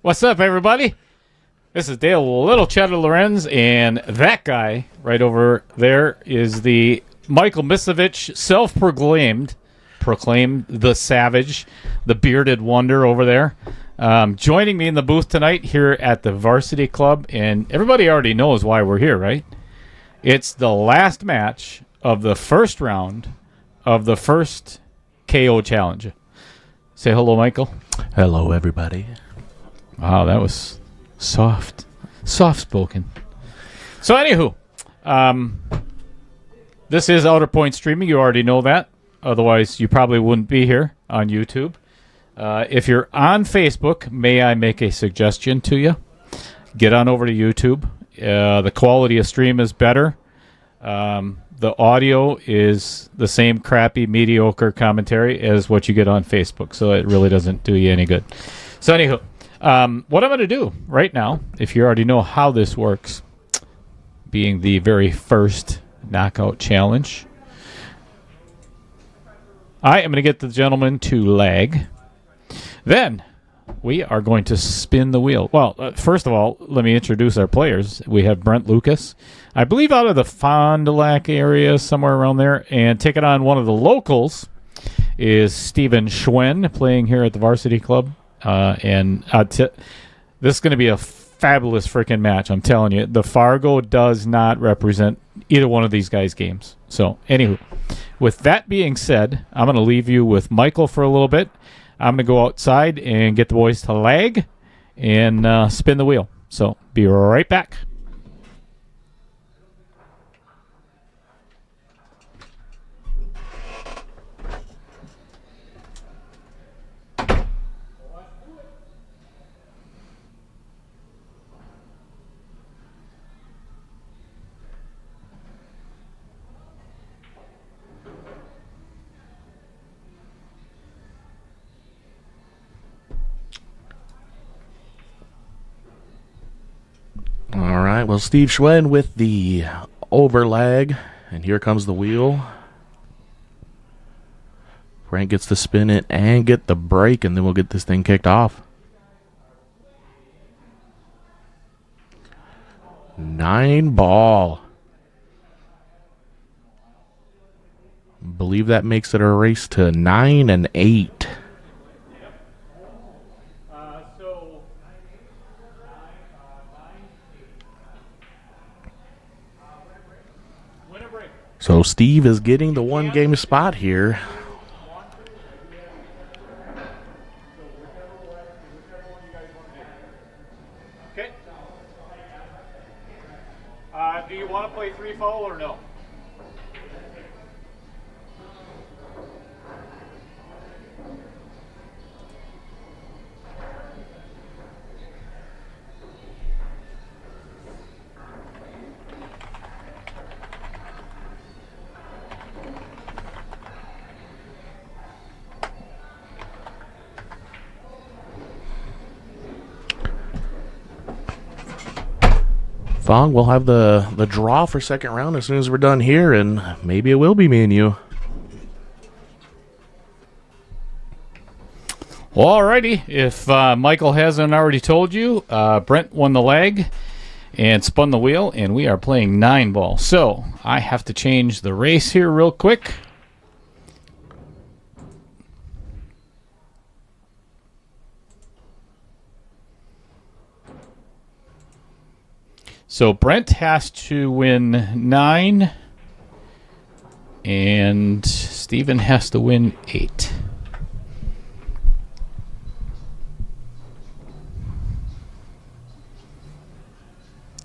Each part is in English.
What's up, everybody? This is Dale Little Cheddar Lorenz, and that guy right over there is the Michael Misovich, self-proclaimed the Savage, the bearded wonder over there. Joining me in the booth tonight here at the Varsity Club, and everybody already knows why we're here, right? It's the last match of the first round of the first KO Challenge. Say hello, Michael. Hello, everybody. Wow, that was soft-spoken. So, anywho, this is Outer Point Streaming. You already know that. Otherwise, you probably wouldn't be here on YouTube. If you're on Facebook, may I make a suggestion to you? Get on over to YouTube. The quality of stream is better. The audio is the same crappy, mediocre commentary as what you get on Facebook, so it really doesn't do you any good. So, anywho, what I'm going to do right now, if you already know how this works, being the very first knockout challenge, I am going to get the gentleman to lag. Then we are going to spin the wheel. Well, first of all, let me introduce our players. We have Brent Lucas, I believe out of the Fond du Lac area, somewhere around there. And taking on one of the locals is Stephen Schwenn, playing here at the Varsity Club. This is going to be a fabulous freaking match, I'm telling you. The Fargo does not represent either one of these guys' games. So, anywho, with that being said, I'm going to leave you with Michael for a little bit. I'm going to go outside and get the boys to lag and spin the wheel. So, be right back. All right, well, Steve Schwenn with the overlag, and here comes the wheel. Brent gets to spin it and get the break, and then we'll get this thing kicked off. 9 ball. Believe that makes it a race to 9 and 8. So Steve is getting the one-game spot here. Okay. Do you want to play 3-fall or no? Fong, we'll have the draw for second round as soon as we're done here, and maybe it will be me and you. Alrighty, if Michael hasn't already told you, Brent won the leg and spun the wheel, and we are playing 9 ball. So I have to change the race here real quick. So Brent has to win 9, and Steven has to win 8.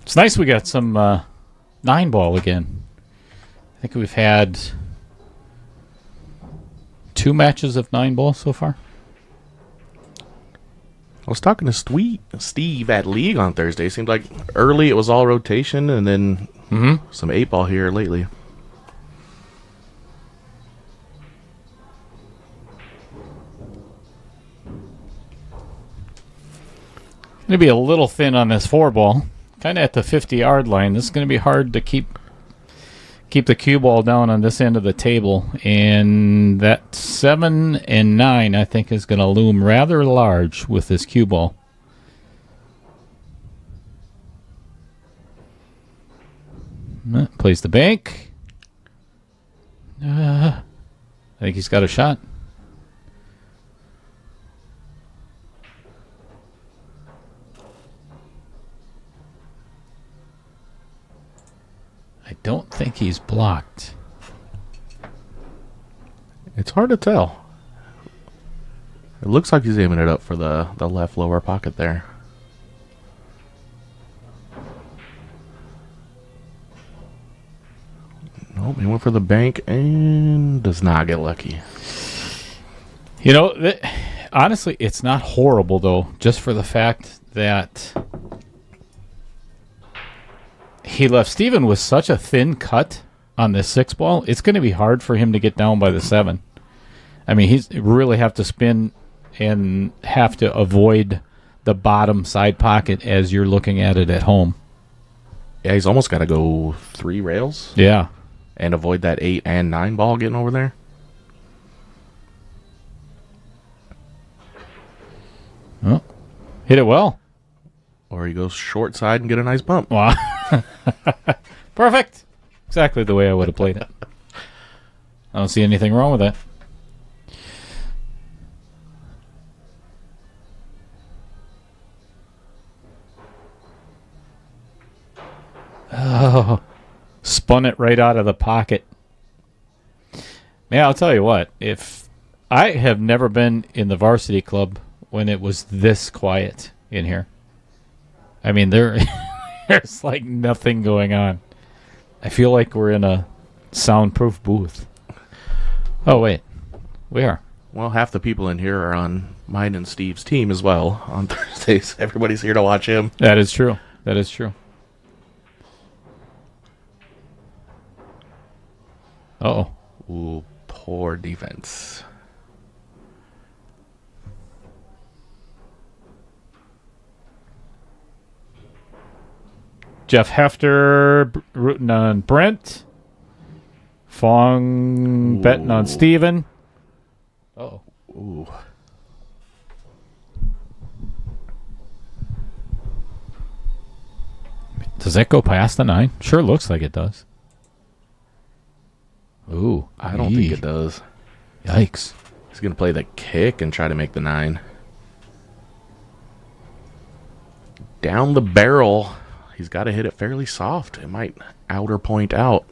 It's nice we got some 9 ball again. I think we've had 2 matches of 9 ball so far. I was talking to Steve at League on Thursday. It seemed like early it was all rotation, and then some 8 ball here lately. Going to be a little thin on this 4 ball. Kind of at the 50-yard line. This is going to be hard to keep keep the cue ball down on this end of the table, and that 7 and 9 I think is going to loom rather large with this cue ball. Plays the bank. I think he's got a shot. I don't think he's blocked. It's hard to tell. It looks like he's aiming it up for the left lower pocket there. Nope, he went for the bank and does not get lucky. You know, honestly, it's not horrible, though, just for the fact that he left Steven with such a thin cut on this 6 ball. It's going to be hard for him to get down by the 7. I mean, he's really have to spin and have to avoid the bottom side pocket as you're looking at it at home. Yeah, he's almost got to go 3 rails. Yeah. And avoid that 8 and 9 ball getting over there. Oh, hit it well. Or he goes short side and get a nice bump. Wow. Perfect. Exactly the way I would have played it. I don't see anything wrong with that. Oh, spun it right out of the pocket. Man, I'll tell you what. If I have never been in the varsity club when it was this quiet in here. I mean, there's like nothing going on. I feel like we're in a soundproof booth. Oh, wait. We are. Well, half the people in here are on mine and Steve's team as well on Thursdays. Everybody's here to watch him. That is true. That is true. Uh-oh. Ooh, poor defense. Jeff Hefter rooting on Brent. Fong betting on Steven. Uh-oh. Ooh. Does that go past the 9? Sure looks like it does. Ooh. I don't think it does. Yikes. He's going to play the kick and try to make the 9. Down the barrel. He's got to hit it fairly soft. It might outer point out.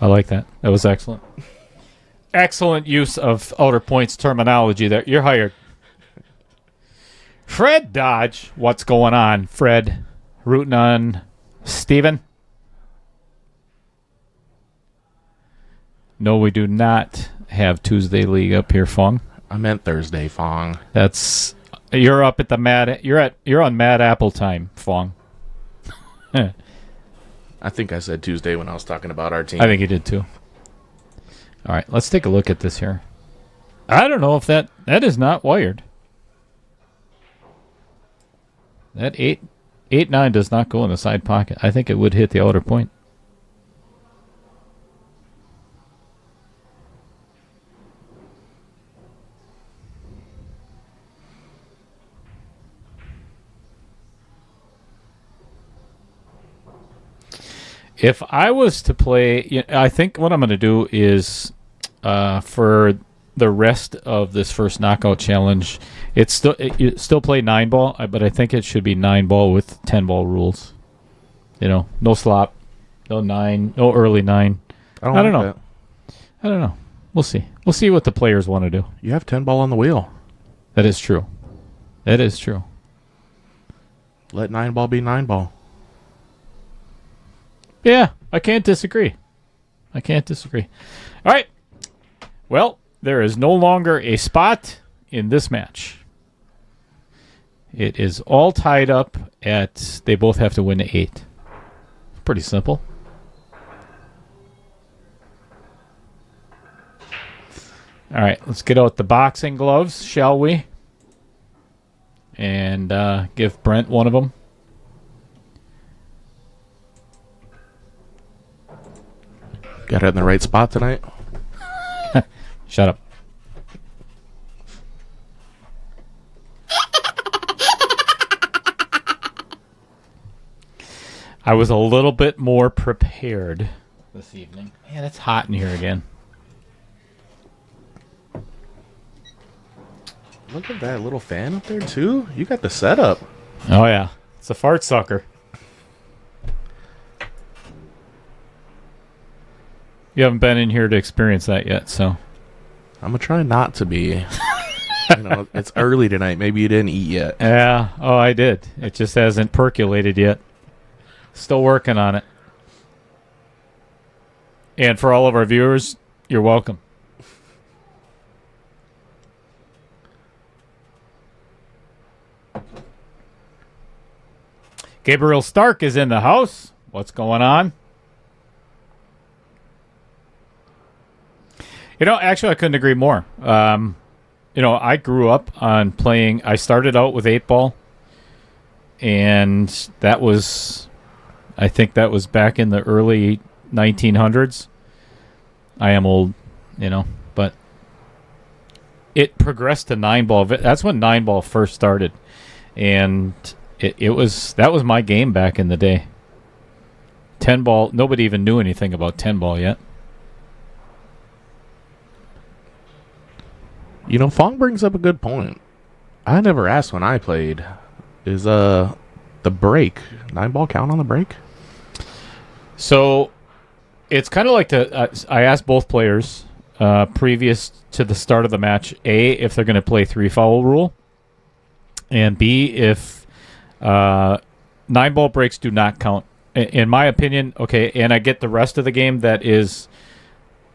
I like that. That was excellent. Excellent use of outer points terminology there. You're hired. Fred Dodge. What's going on, Fred? Rooting on Steven? No, we do not have Tuesday League up here, Fong. I meant Thursday, Fong. That's you're up at the Mad. You're on Mad Apple time, Fong. I think I said Tuesday when I was talking about our team. I think you did too. All right, let's take a look at this here. I don't know if that is not wired. That 8-9 does not go in the side pocket. I think it would hit the outer point. If I was to play, I think what I'm going to do is for the rest of this first knockout challenge, you still play 9-ball, but I think it should be 9-ball with 10-ball rules. No slop, no 9, no early 9. I don't know. I don't know. We'll see. We'll see what the players want to do. You have 10-ball on the wheel. That is true. That is true. Let 9-ball be 9-ball. Yeah, I can't disagree. I can't disagree. All right. Well, there is no longer a spot in this match. It is all tied up at they both have to win 8. Pretty simple. All right, let's get out the boxing gloves, shall we? And give Brent one of them. Got it in the right spot tonight. Shut up. I was a little bit more prepared this evening. Man, it's hot in here again. Look at that little fan up there, too. You got the setup. Oh, yeah. It's a fart sucker. You haven't been in here to experience that yet, so. I'm going to try not to be. It's early tonight. Maybe you didn't eat yet. Yeah. Oh, I did. It just hasn't percolated yet. Still working on it. And for all of our viewers, you're welcome. Gabriel Stark is in the house. What's going on? Actually, I couldn't agree more. I grew up on playing. I started out with 8-ball, and I think that was back in the early 1900s. I am old, but it progressed to 9-ball. That's when 9-ball first started, and that was my game back in the day. 10-ball, nobody even knew anything about 10-ball yet. Fong brings up a good point. I never asked when I played. Is the break 9-ball count on the break? So it's kind of like I asked both players previous to the start of the match, A, if they're going to play 3-foul rule, and B, if 9-ball breaks do not count. In my opinion, okay, and I get the rest of the game that is,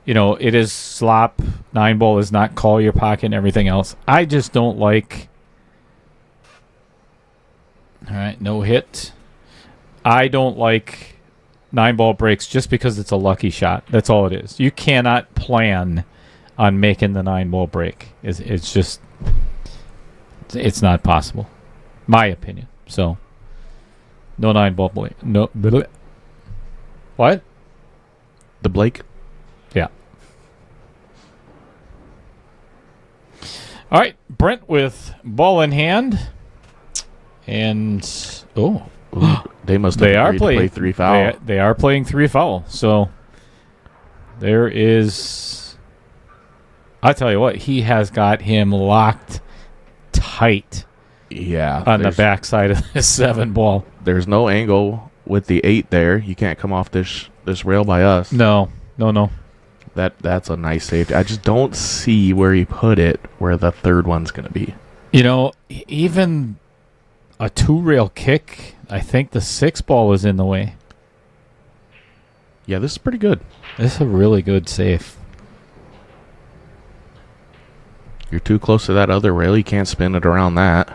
it is slop. 9-ball is not call your pocket and everything else. I just don't like. All right, no hit. I don't like 9-ball breaks just because it's a lucky shot. That's all it is. You cannot plan on making the 9-ball break. It's just, it's not possible. My opinion. So, no 9-ball break. No. What? The Blake? Yeah. All right, Brent with ball in hand. And, they must have agreed to play 3-foul. They are playing 3-foul. So there is, I tell you what, he has got him locked tight. Yeah. On the backside of this 7-ball. There's no angle with the 8 there. You can't come off this rail by us. No. That's a nice safety. I just don't see where he put it where the third one's going to be. Even a 2-rail kick, I think the 6-ball is in the way. Yeah, this is pretty good. This is a really good save. You're too close to that other rail. You can't spin it around that.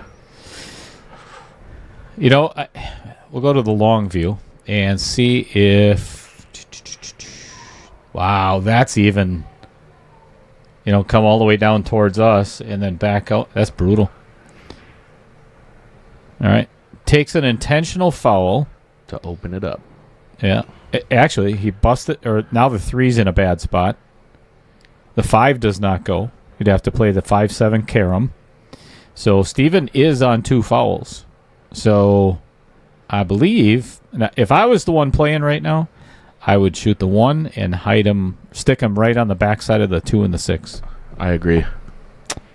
We'll go to the long view and see if... Wow, that's even... come all the way down towards us and then back out. That's brutal. All right. Takes an intentional foul. To open it up. Yeah. Actually, he busted... Or now the 3's in a bad spot. The 5 does not go. You'd have to play the 5-7 carom. So Steven is on 2 fouls. So I believe... Now, if I was the one playing right now, I would shoot the 1 and hide him... Stick him right on the backside of the 2 and the 6. I agree.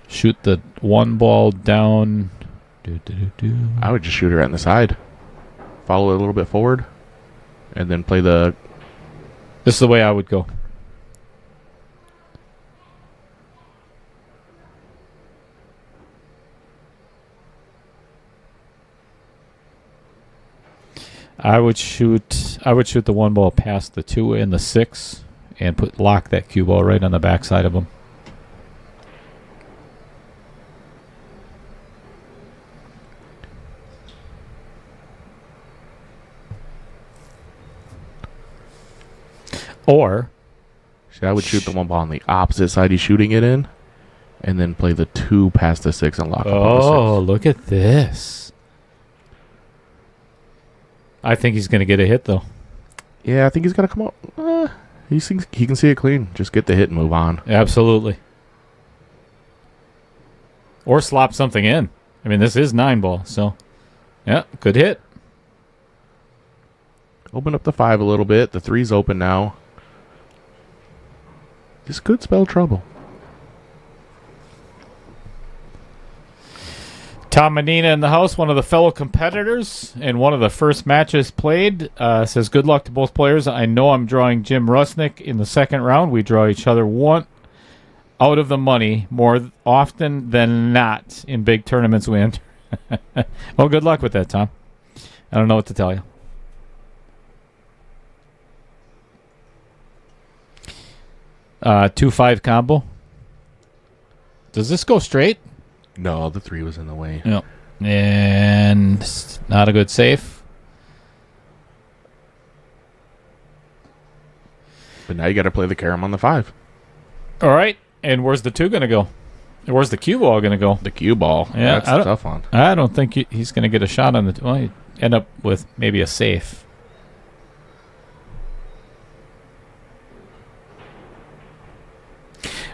Shoot the 1 ball down... I would just shoot it right on the side. Follow it a little bit forward. And then play the... This is the way I would go. I would shoot the 1 ball past the 2 and the 6 and lock that cue ball right on the backside of him. Or I would shoot the 1 ball on the opposite side he's shooting it in, and then play the 2 past the 6 and lock up on the 6. Oh, look at this. I think he's going to get a hit, though. Yeah, I think he's going to come up. He can see it clean. Just get the hit and move on. Absolutely. Or slop something in. I mean, this is 9-ball, so yeah, good hit. Open up the 5 a little bit. The 3's open now. This could spell trouble. Tom Medina in the house, one of the fellow competitors in one of the first matches played, says, good luck to both players. I know I'm drawing Jim Rusnick in the second round. We draw each other one out of the money more often than not in big tournaments we enter. Well, good luck with that, Tom. I don't know what to tell you. Uh, 2-5 combo. Does this go straight? No, the 3 was in the way. Yep. And not a good safe. But now you got to play the carom on the 5. All right. And where's the 2 going to go? Where's the cue ball going to go? The cue ball. Yeah, that's a tough one. I don't think he's going to get a shot on the... Well, he'd end up with maybe a safe.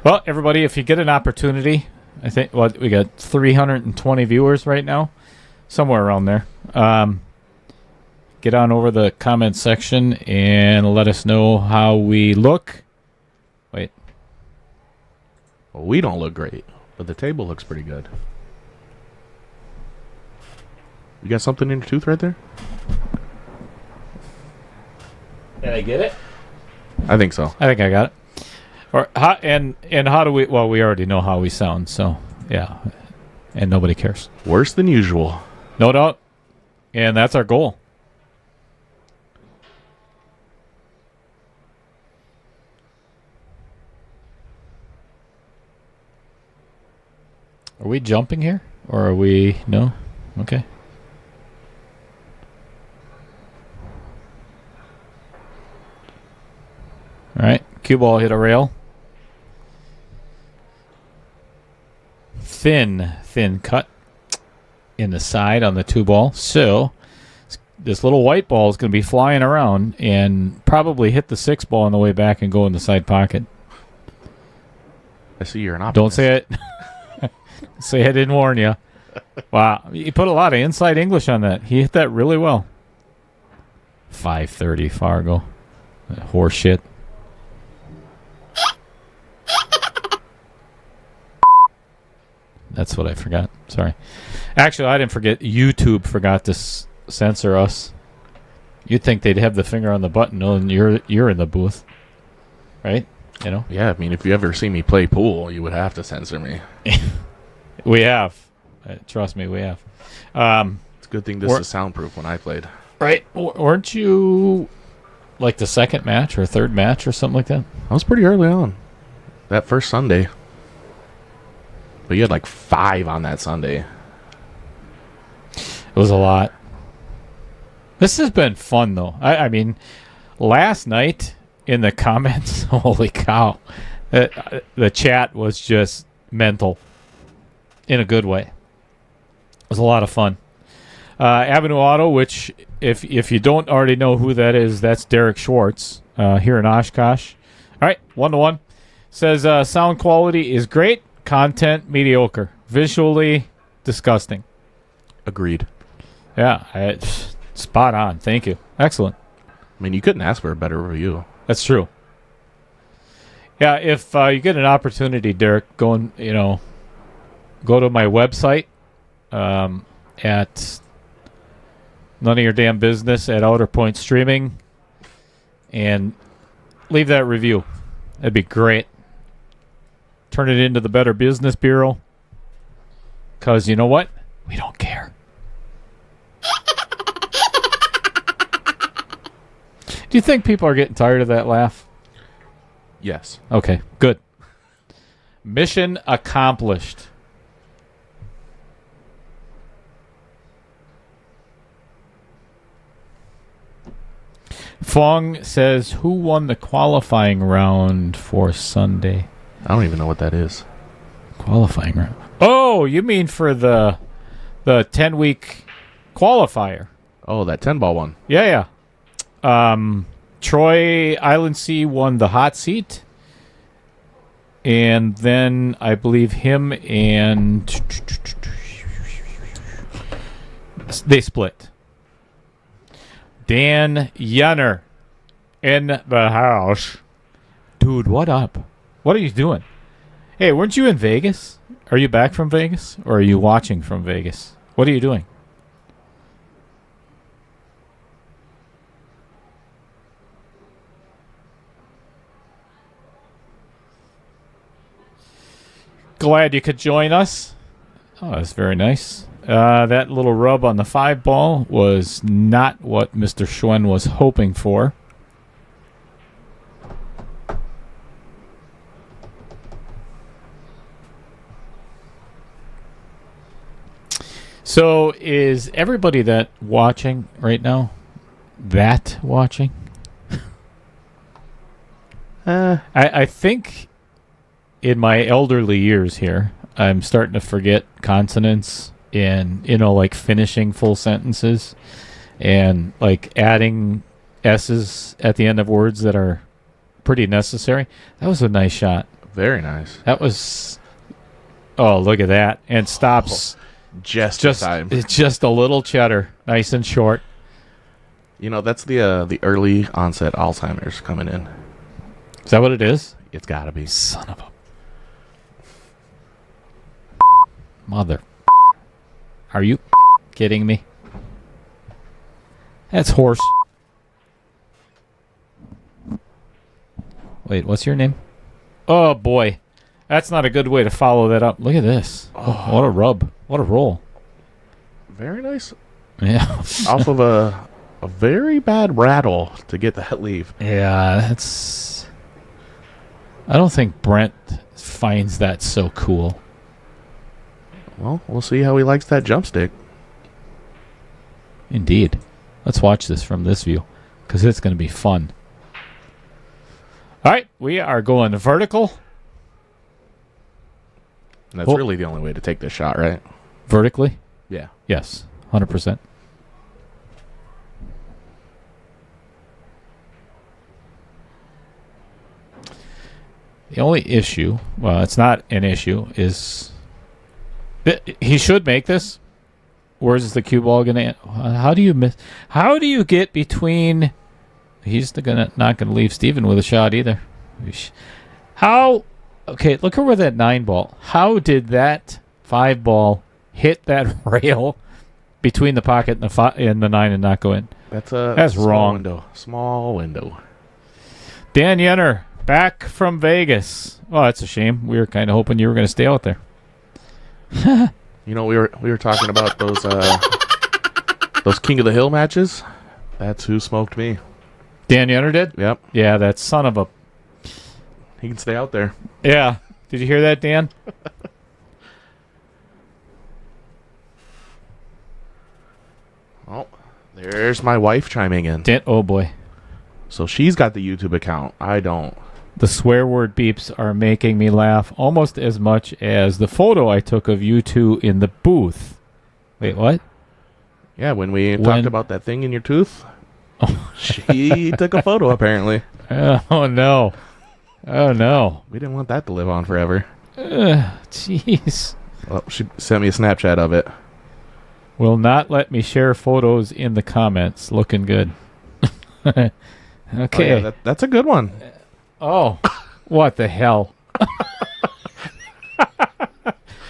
Well, everybody, if you get an opportunity, I think we got 320 viewers right now, somewhere around there. Get on over the comment section and let us know how we look. Wait. Well, we don't look great, but the table looks pretty good. You got something in your tooth right there? Did I get it? I think so. I think I got it. Or how, and how do we? Well, we already know how we sound, so yeah, and nobody cares. Worse than usual. No doubt, and that's our goal. Are we jumping here, or are we no? Okay. All right, cue ball hit a rail. Thin cut in the side on the 2 ball. So this little white ball is going to be flying around and probably hit the 6 ball on the way back and go in the side pocket. I see you're an optimist. Don't say it. Say I didn't warn you. Wow, he put a lot of inside English on that. He hit that really well. 530 Fargo. Horse shit. That's what I forgot. Sorry. Actually, I didn't forget. YouTube forgot to censor us. You'd think they'd have the finger on the button knowing you're in the booth. Right? You know? Yeah, I mean, if you ever see me play pool, you would have to censor me. We have. Trust me, we have. It's a good thing this is soundproof when I played. Right. Weren't you like the second match or third match or something like that? I was pretty early on. That first Sunday. But you had like 5 on that Sunday. It was a lot. This has been fun, though. I mean, last night in the comments, holy cow, the chat was just mental in a good way. It was a lot of fun. Avenue Auto, which if you don't already know who that is, that's Derek Schwartz here in Oshkosh. All right, 1-1. Says sound quality is great. Content mediocre. Visually disgusting. Agreed. Yeah, spot on. Thank you. Excellent. I mean, you couldn't ask for a better review. That's true. Yeah, if you get an opportunity, Derek, go to my website at None of Your Damn Business at Outer Point Streaming and leave that review. That'd be great. Turn it into the Better Business Bureau. Because you know what? We don't care. Do you think people are getting tired of that laugh? Yes. Okay, good. Mission accomplished. Fong says, who won the qualifying round for Sunday? I don't even know what that is. Qualifying round. Oh, you mean for the 10-week qualifier? Oh, that 10-ball one. Yeah. Troy Island C won the hot seat. And then I believe him and they split. Dan Yenner in the house. Dude, what up? What are you doing? Hey, weren't you in Vegas? Are you back from Vegas? Or are you watching from Vegas? What are you doing? Glad you could join us. Oh, that's very nice. That little rub on the 5 ball was not what Mr. Schwenn was hoping for. So is everybody that watching right now watching? I think in my elderly years here, I'm starting to forget consonants and, like finishing full sentences and like adding S's at the end of words that are pretty necessary. That was a nice shot. Very nice. That was... Oh, look at that. And stops... Just in time. It's just a little cheddar, nice and short. That's the early onset Alzheimer's coming in. Is that what it is? It's got to be. Son of a mother. Are you kidding me? That's horse. Wait, what's your name? Oh boy, that's not a good way to follow that up. Look at this. Oh, what a rub. What a roll. Very nice. Yeah. Off of a very bad rattle to get that leave. Yeah, that's... I don't think Brent finds that so cool. Well, we'll see how he likes that jump stick. Indeed. Let's watch this from this view, because it's going to be fun. All right, we are going vertical. And that's really the only way to take this shot, right? Vertically? Yeah. Yes, 100%. The only issue, well, it's not an issue, is he should make this. Where's the cue ball going to... How do you miss... How do you get between... He's not going to leave Steven with a shot either. How... Okay, look at where that 9 ball... How did that 5 ball hit that rail between the pocket and the 9 and not go in? That's wrong. Window. Small window. Dan Yenner, back from Vegas. Oh, that's a shame. We were kind of hoping you were going to stay out there. We were talking about those King of the Hill matches. That's who smoked me. Dan Yenner did? Yep. Yeah, that son of a... He can stay out there. Yeah. Did you hear that, Dan? Oh, there's my wife chiming in. Oh, boy. So she's got the YouTube account. I don't. The swear word beeps are making me laugh almost as much as the photo I took of you two in the booth. Wait, what? Yeah, when we talked about that thing in your tooth, she took a photo, apparently. Oh, no. Oh, no. We didn't want that to live on forever. Jeez. Well, she sent me a Snapchat of it. Will not let me share photos in the comments. Looking good. Okay. Oh, yeah, that's a good one. Oh, what the hell?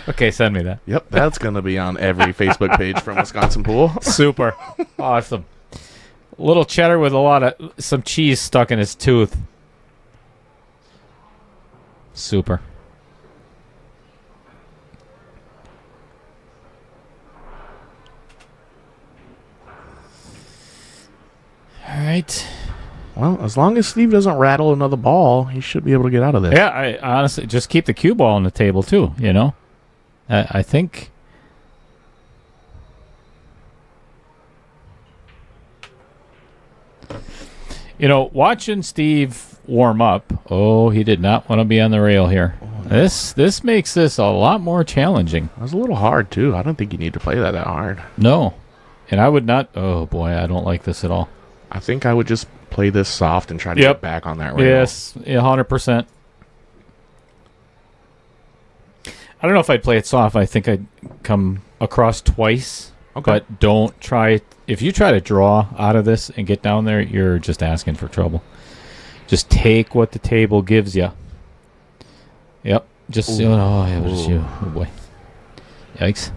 Okay, send me that. Yep, that's going to be on every Facebook page from Wisconsin Pool. Super. Awesome. Little cheddar with some cheese stuck in his tooth. Super. All right. Well, as long as Steve doesn't rattle another ball, he should be able to get out of this. Yeah, I honestly just keep the cue ball on the table too, I think watching Steve warm up. Oh, he did not want to be on the rail here. This makes this a lot more challenging. That was a little hard too. I don't think you need to play that hard. No. And I would not. Oh boy, I don't like this at all. I think I would just play this soft and try to get back on that rail. Yes, 100%. I don't know if I'd play it soft. I think I'd come across twice. Okay. But don't try. If you try to draw out of this and get down there, you're just asking for trouble. Just take what the table gives you. Yep. Just, oh, it was you. Oh, boy. Yikes.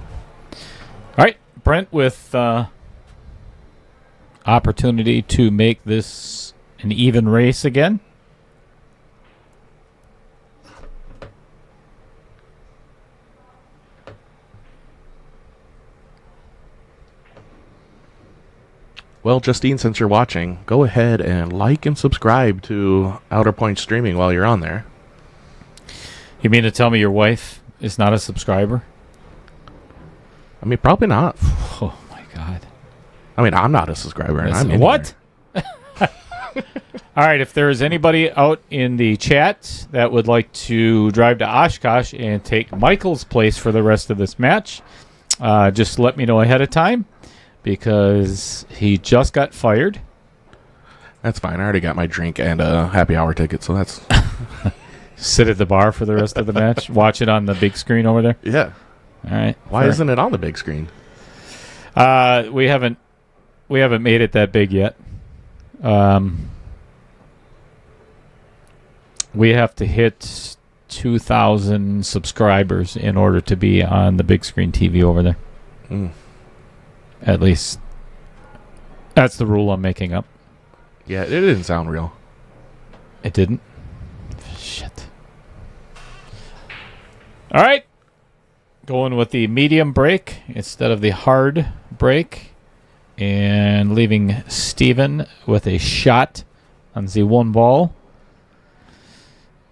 All right. Brent with opportunity to make this an even race again. Well, Justine, since you're watching, go ahead and like and subscribe to Outer Point Streaming while you're on there. You mean to tell me your wife is not a subscriber? I mean, probably not. Oh, my God. I mean, I'm not a subscriber. And I'm in what? All right, if there is anybody out in the chat that would like to drive to Oshkosh and take Michael's place for the rest of this match, just let me know ahead of time because he just got fired. That's fine. I already got my drink and a happy hour ticket, so that's... Sit at the bar for the rest of the match? Watch it on the big screen over there? Yeah. All right. Why isn't it on the big screen? We haven't made it that big yet. We have to hit 2,000 subscribers in order to be on the big screen TV over there. At least that's the rule I'm making up. Yeah, it didn't sound real. It didn't? Shit. All right. Going with the medium break instead of the hard break. And leaving Steven with a shot on the one ball.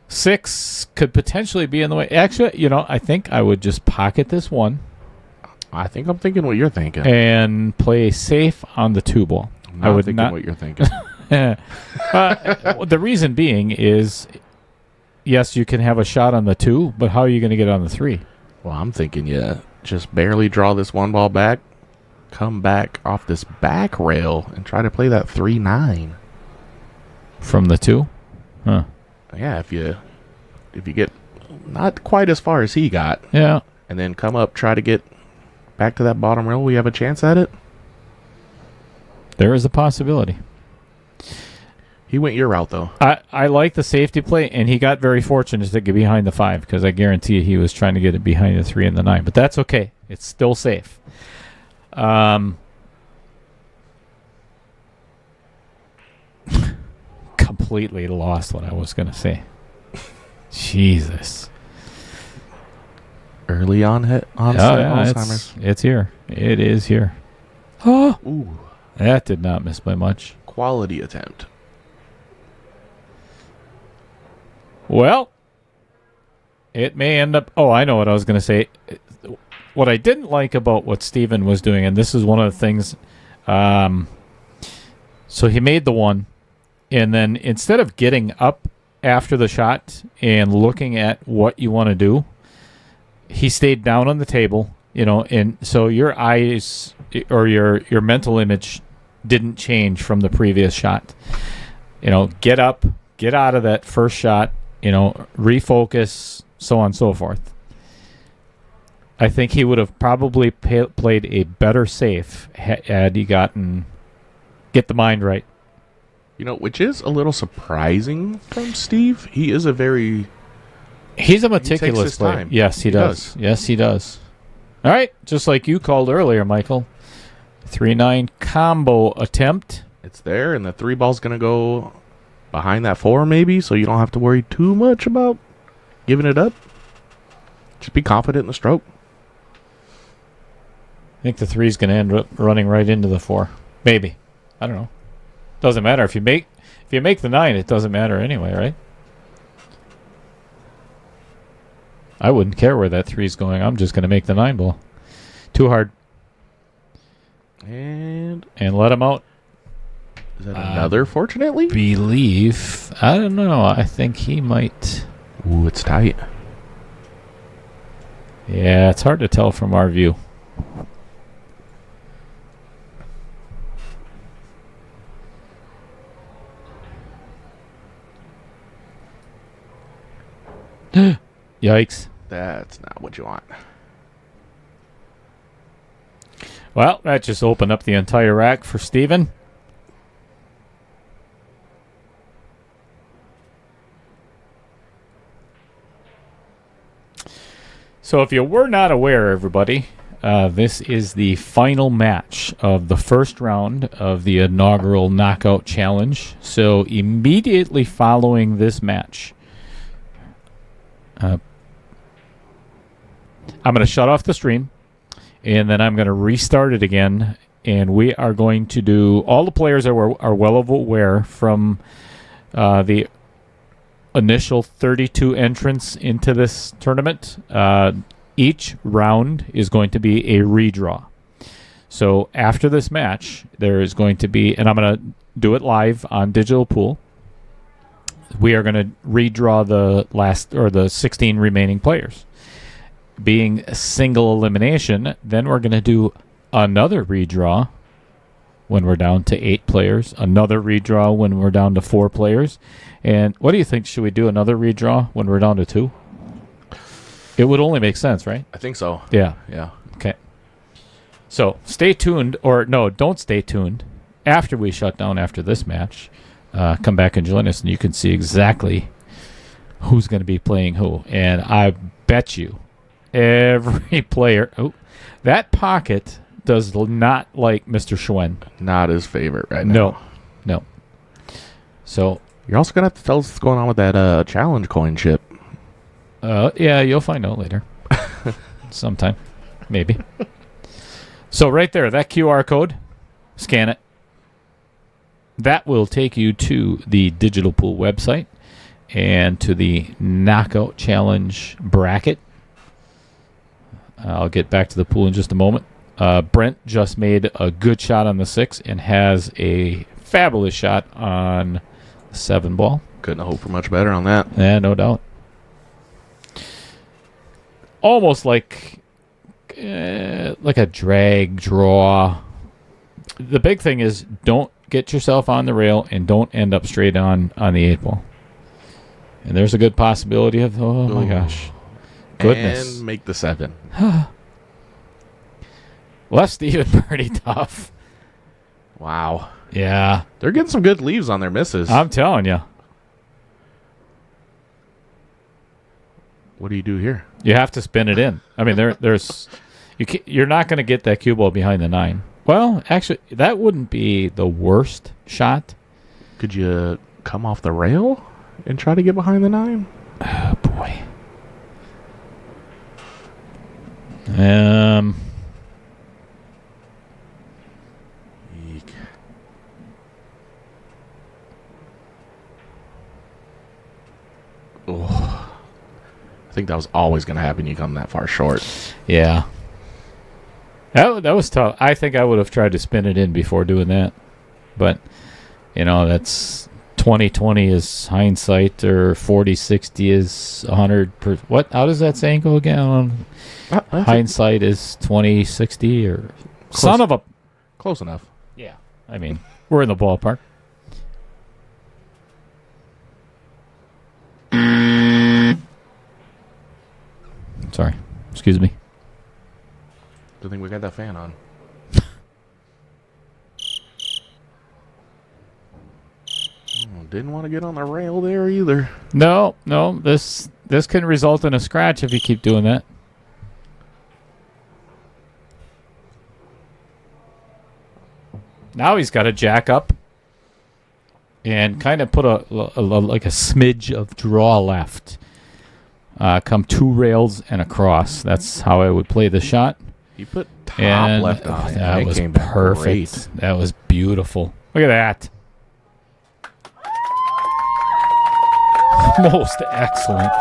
6 could potentially be in the way. Actually, I think I would just pocket this one. I think I'm thinking what you're thinking. And play safe on the 2 ball. I would think what you're thinking. The reason being is, yes, you can have a shot on the 2, but how are you going to get on the 3? Well, I'm thinking just barely draw this one ball back, come back off this back rail, and try to play that 3-9. From the 2? Huh. Yeah, if you get not quite as far as he got. Yeah. And then come up, try to get back to that bottom rail, we have a chance at it? There is a possibility. He went your route, though. I like the safety play, and he got very fortunate to get behind the 5 because I guarantee you he was trying to get it behind the 3 and the 9. But that's okay. It's still safe. Completely lost what I was going to say. Jesus. Early onset Alzheimer's. It's here. It is here. Oh, ooh, that did not miss by much. Quality attempt. Well, it may end up... Oh, I know what I was going to say. What I didn't like about what Steven was doing, and this is one of the things... so he made the 1, and then instead of getting up after the shot and looking at what you want to do, he stayed down on the table, and so your eyes or your mental image didn't change from the previous shot. Get up, get out of that first shot, refocus, so on and so forth. I think he would have probably played a better safe had he get the mind right. Which is a little surprising from Steve. He's a meticulous player. Time. Yes, he does. Yes, he does. All right, just like you called earlier, Michael. 3-9 combo attempt. It's there, and the 3 ball's going to go behind that 4 maybe, so you don't have to worry too much about giving it up. Just be confident in the stroke. I think the 3 is going to end up running right into the 4. Maybe. I don't know. Doesn't matter. If you make the 9, it doesn't matter anyway, right? I wouldn't care where that 3 is going. I'm just going to make the 9 ball. Too hard. And let him out. Is that another, fortunately? I don't know. I think he might. Ooh, it's tight. Yeah, it's hard to tell from our view. Yikes. That's not what you want. Well, that just opened up the entire rack for Steven. So if you were not aware, everybody, this is the final match of the first round of the inaugural Knockout Challenge. So immediately following this match, I'm going to shut off the stream, and then I'm going to restart it again, and we are going to do... All the players are well aware from the initial 32 entrants into this tournament. Each round is going to be a redraw. So after this match, there is going to be, and I'm going to do it live on Digital Pool. We are going to redraw the 16 remaining players. Being a single elimination, then we're going to do another redraw when we're down to 8 players, another redraw when we're down to 4 players. And what do you think? Should we do another redraw when we're down to 2? It would only make sense, right? I think so. Yeah. Yeah. Okay. So stay tuned, or no, don't stay tuned. After we shut down after this match, come back and join us, and you can see exactly who's going to be playing who. And I bet you every player... Oh, that pocket does not like Mr. Schwenn. Not his favorite right now. No. So... You're also going to have to tell us what's going on with that challenge coin chip. Yeah, you'll find out later. Sometime. Maybe. So right there, that QR code, scan it. That will take you to the Digital Pool website and to the Knockout Challenge bracket. I'll get back to the pool in just a moment. Brent just made a good shot on the 6 and has a fabulous shot on the 7 ball. Couldn't hope for much better on that. Yeah, no doubt. Almost like a drag draw. The big thing is don't get yourself on the rail and don't end up straight on the 8 ball. And there's a good possibility of, oh my gosh. Goodness. And make the 7. Left Steven pretty tough. Wow. Yeah. They're getting some good leaves on their misses. I'm telling you. What do you do here? You have to spin it in. I mean, you're not going to get that cue ball behind the 9. Well, actually, that wouldn't be the worst shot. Could you come off the rail and try to get behind the 9? Oh, boy. Eek. Oh. I think that was always going to happen. You come that far short. Yeah. That was tough. I think I would have tried to spin it in before doing that. But, that's 20/20 is hindsight, or 40/60 is 100%. What? How does that saying go again? Hindsight is 20/60 or... Close. Son of a... Close enough. Yeah. I mean, we're in the ballpark. Sorry. Excuse me. Good thing we got that fan on. Didn't want to get on the rail there either. No. This can result in a scratch if you keep doing that. Now he's got to jack up and kind of put like a smidge of draw left. Come 2 rails and across. That's how I would play the shot. He put top And left on it. that was came back perfect. great. That was beautiful. Look at that. Most excellent.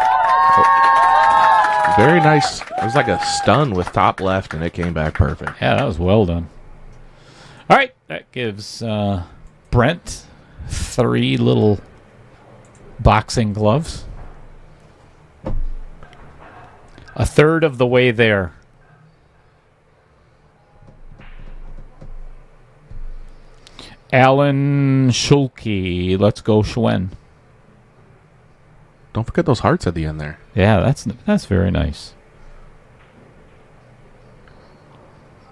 Very nice. It was like a stun with top left, and it came back perfect. Yeah, that was well done. All right, that gives Brent 3 little boxing gloves. A third of the way there. Alan Schulke. Let's go, Schwenn. Don't forget those hearts at the end there. Yeah, that's very nice.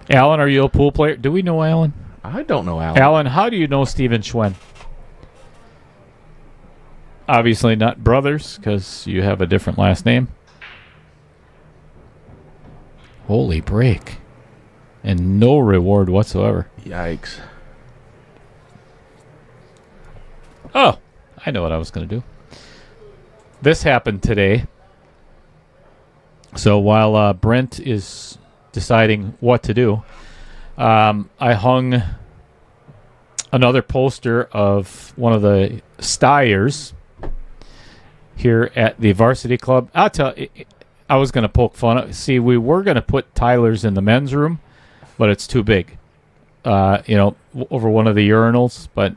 Alan, are you a pool player? Do we know Alan? I don't know, Alan. Alan, how do you know Steven Schwenn? Obviously not brothers, because you have a different last name. Holy break. And no reward whatsoever. Yikes. Oh, I know what I was going to do. This happened today. So while Brent is deciding what to do, I hung another poster of one of the Styers here at the varsity club. I'll tell you, I was going to poke fun. See, we were going to put Tyler's in the men's room, but it's too big, over one of the urinals. But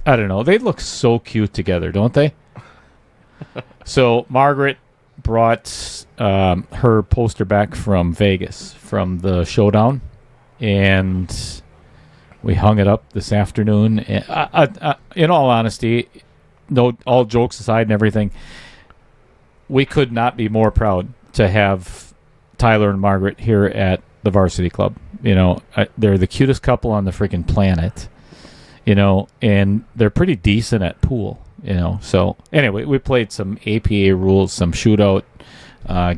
I don't know. They look so cute together, don't they? So Margaret brought her poster back from Vegas, from the showdown, and we hung it up this afternoon. And, in all honesty, no, all jokes aside and everything, we could not be more proud to have Tyler and Margaret here at the varsity club. They're the cutest couple on the freaking planet, and they're pretty decent at pool, So anyway, we played some APA rules, some shootout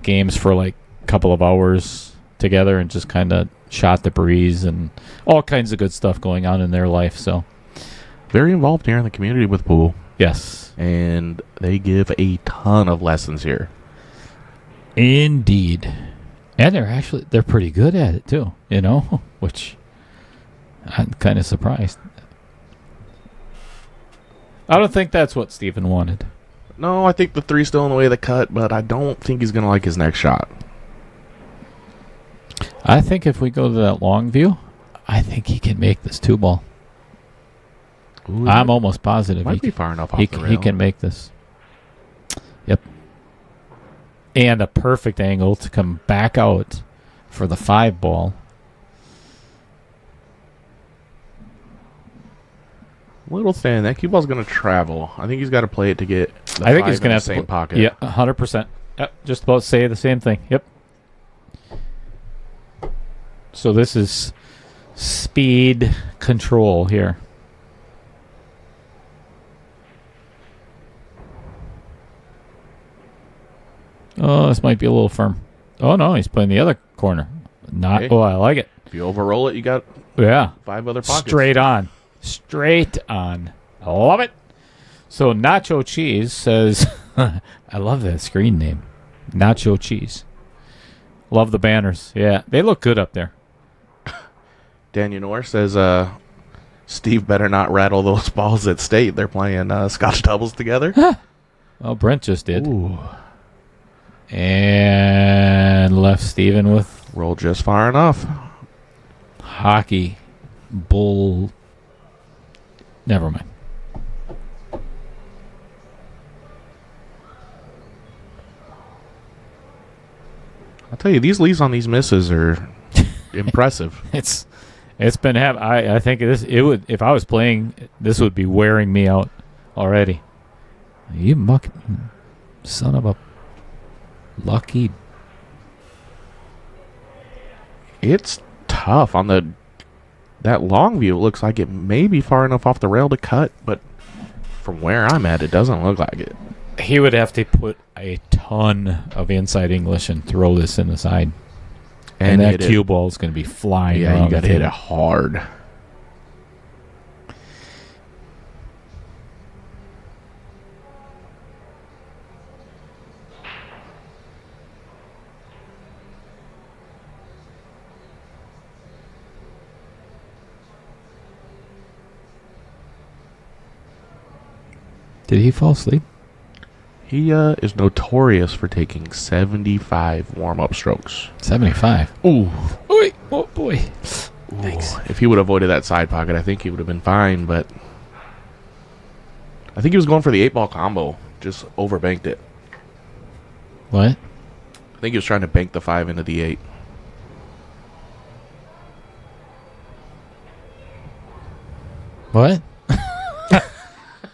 games for like a couple of hours together, and just kind of shot the breeze and all kinds of good stuff going on in their life. So very involved here in the community with pool. Yes. And they give a ton of lessons here. Indeed. And they're pretty good at it too, which I'm kind of surprised. I don't think that's what Stephen wanted. No, I think the three's still in the way of the cut, but I don't think he's going to like his next shot. I think if we go to that long view, I think he can make this 2-ball. Ooh, I'm almost positive might be far enough off the rail. He can make this. Yep. And a perfect angle to come back out for the 5-ball. Little thin. That cue ball's going to travel. I think he's got to play it to get the I think five he's going to have the same to pocket. Yeah, 100%. Yep, just about to say the same thing. Yep. So this is speed control here. Oh, this might be a little firm. Oh, no, he's playing the other corner. Not. Okay. Oh, I like it. If you overroll it, you got 5 other pockets. Straight on. Straight on. I love it. So Nacho Cheese says, I love that screen name. Nacho Cheese. Love the banners. Yeah, they look good up there. Daniel Noor says, Steve better not rattle those balls at state. They're playing Scotch doubles together. Well, Brent just did. Ooh. And left Steven with Roll just far enough. hockey bull. Never mind. I'll tell you, these leaves on these misses are impressive. It's been I think it would, if I was playing, this would be wearing me out already. You muck son of a lucky. It's tough on that long view. It looks like it may be far enough off the rail to cut, but from where I'm at, it doesn't look like it. He would have to put a ton of inside English and throw this in the side. And that cue ball is going to be flying around. Yeah, you got to hit it hard. Did he fall asleep? He is notorious for taking 75 warm-up strokes. 75. Ooh. Oy, oh, boy. Ooh. Thanks. If he would have avoided that side pocket, I think he would have been fine, but I think he was going for the 8-ball combo. Just overbanked it. What? I think he was trying to bank the 5 into the 8. What?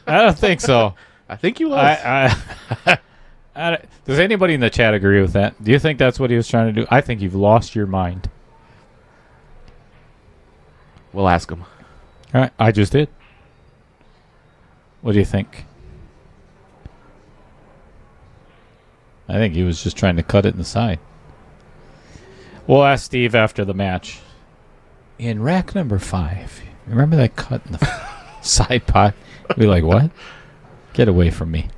I don't think so. I think he was. Does anybody in the chat agree with that? Do you think that's what he was trying to do? I think you've lost your mind. We'll ask him. All right, I just did. What do you think? I think he was just trying to cut it in the side. We'll ask Steve after the match. In rack number 5, remember that cut in the side pot? Be like, what? Get away from me.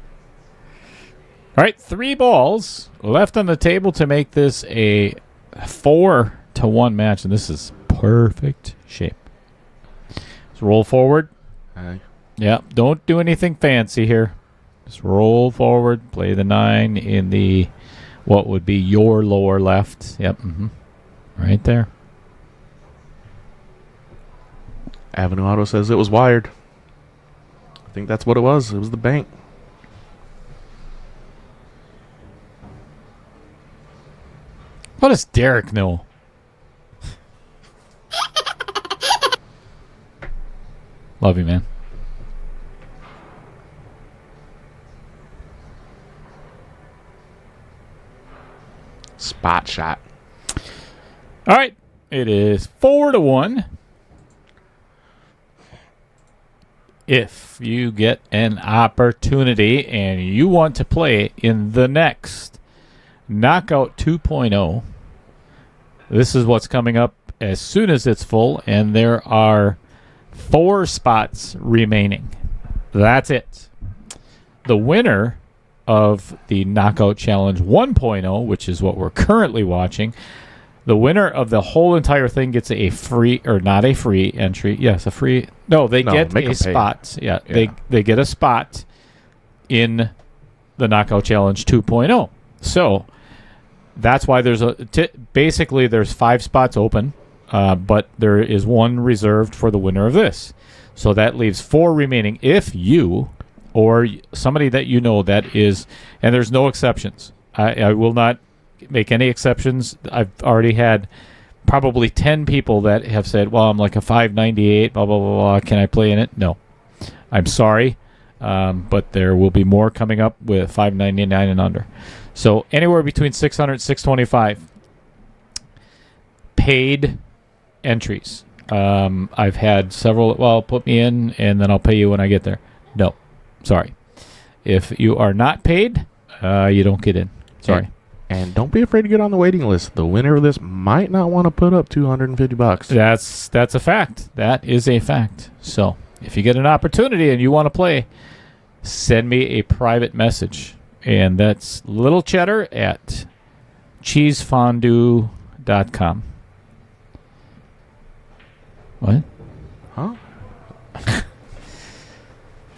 All right, 3 balls left on the table to make this a 4-1 match, and this is perfect shape. Let's roll forward. Yeah, don't do anything fancy here. Just roll forward, play the 9 in the what would be your lower left. Yep, right there. Avenue Auto says it was wired. I think that's what it was. It was the bank. What does Derek know? Love you, man. Spot shot. All right. It is 4-1. If you get an opportunity and you want to play in the next Knockout 2.0, this is what's coming up as soon as it's full, and there are 4 spots remaining. That's it. The winner of the Knockout Challenge 1.0, which is what we're currently watching, the winner of the whole entire thing gets a free, or not a free entry. Yes, a free. No, they get a spot. Yeah, they get a spot in the Knockout Challenge 2.0. So that's why there's basically there's 5 spots open, but there is 1 reserved for the winner of this. So that leaves 4 remaining. If you or somebody that you know that is, and there's no exceptions. I will not make any exceptions. I've already had probably 10 people that have said, well, I'm like a 598, blah, blah, blah, blah. Can I play in it? No. I'm sorry, but there will be more coming up with 599 and under. So anywhere between 600 and 625 paid entries. I've had several, well, put me in and then I'll pay you when I get there. No. Sorry. If you are not paid, you don't get in. Sorry. And don't be afraid to get on the waiting list. The winner of this might not want to put up $250. That's a fact. That is a fact. So if you get an opportunity and you want to play, send me a private message. And that's Little Cheddar at cheesefondue.com. What? Huh?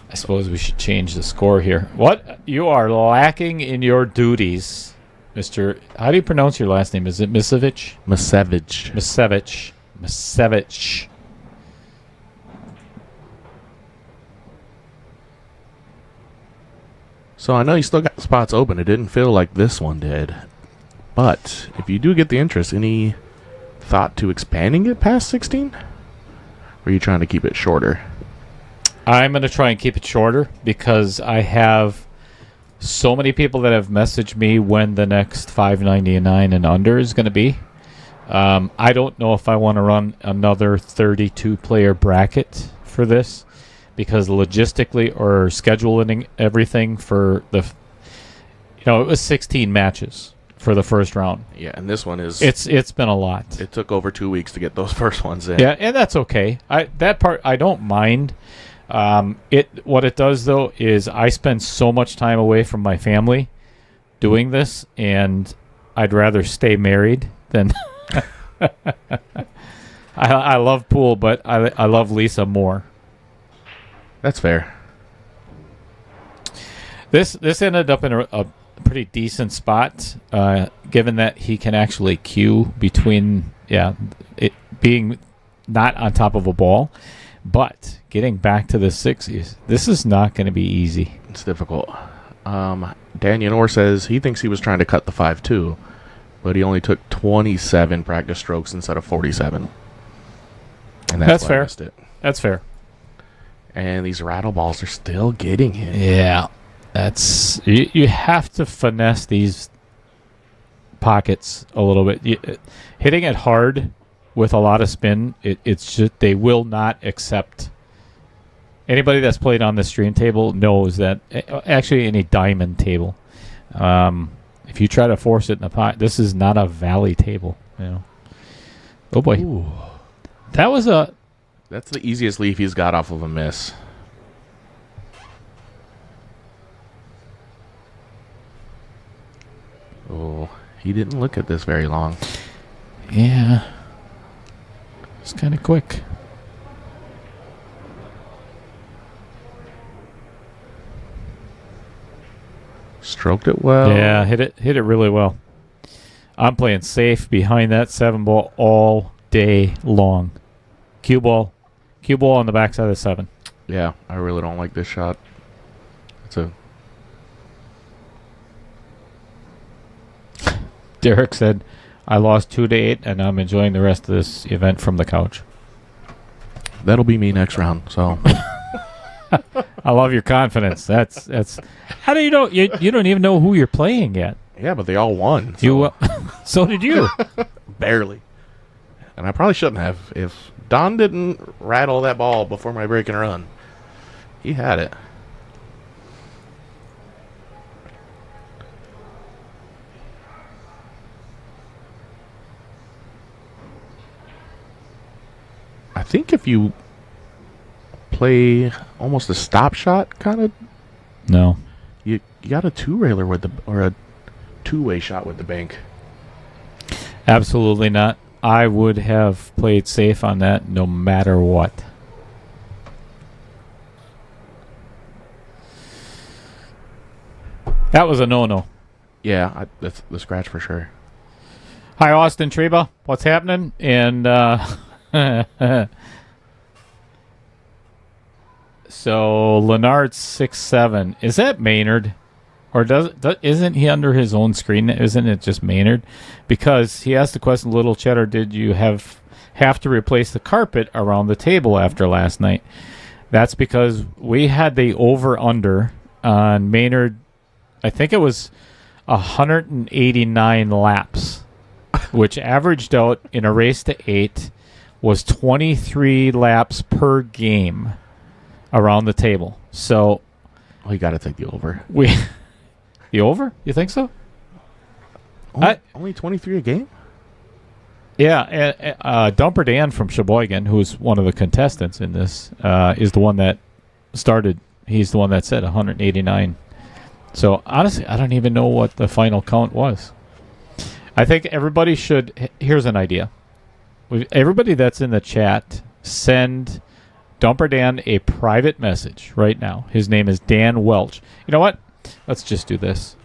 I suppose we should change the score here. What? You are lacking in your duties, Mr. How do you pronounce your last name? Is it Misevich? Misevich. Misevich. Misevich. So I know you still got spots open. It didn't feel like this one did. But if you do get the interest, any thought to expanding it past 16? Or are you trying to keep it shorter? I'm going to try and keep it shorter because I have so many people that have messaged me when the next 599 and under is going to be. I don't know if I want to run another 32-player bracket for this because logistically or scheduling everything for the, it was 16 matches for the first round. Yeah, and this one is... It's been a lot. It took over 2 weeks to get those first ones in. Yeah, and that's okay. That part I don't mind. What it does though is I spend so much time away from my family doing this, and I'd rather stay married than. I love pool, but I love Lisa more. That's fair. This ended up in a pretty decent spot, given that he can actually queue between it being not on top of a ball. But getting back to the 60s, this is not going to be easy. It's difficult. Daniel Orr says he thinks he was trying to cut the 5-2, but he only took 27 practice strokes instead of 47. And that's fair. I missed it. That's fair. And these rattle balls are still getting him. Yeah. That's you have to finesse these pockets a little bit. Hitting it hard with a lot of spin, it's just they will not accept. Anybody that's played on the stream table knows that. Actually, any diamond table, if you try to force it in the pot, this is not a valley table. Oh boy, Ooh. that was a. That's the easiest leaf he's got off of a miss. Oh, he didn't look at this very long. Yeah. It's kind of quick. Stroked it well. Yeah, hit it really well. I'm playing safe behind that 7-ball all day long. Cue ball on the backside of the 7. Yeah, I really don't like this shot. It's a Derek said, I lost 2-8, and I'm enjoying the rest of this event from the couch. That'll be me next round. So I love your confidence. That's. How do you know? You don't even know who you're playing yet. yeah, but they all won. So You. So did you. barely. And I probably shouldn't have. If Don didn't rattle that ball before my break and run, he had it. I think if you play almost a stop shot, kind of, No. you got a two-railer with the or a two-way shot with the bank. Absolutely not. I would have played safe on that no matter what. That was a no-no. Yeah, that's the scratch for sure. Hi, Austin Treba. What's happening? And so Leonard's 6'7". Is that Maynard? Or isn't he under his own screen? Isn't it just Maynard? Because he asked the question, Little Cheddar, did you have to replace the carpet around the table after last night? That's because we had the over-under on Maynard. I think it was 189 laps, which averaged out in a race to 8 was 23 laps per game around the table. So Oh, you got to take the over. The over? You think so? Only 23 a game? Yeah, Dumper Dan from Sheboygan, who's one of the contestants in this, is the one that started. He's the one that said 189. So, honestly, I don't even know what the final count was. I think everybody should... Here's an idea. Everybody that's in the chat, send Dumper Dan a private message right now. His name is Dan Welch. You know what? Let's just do this.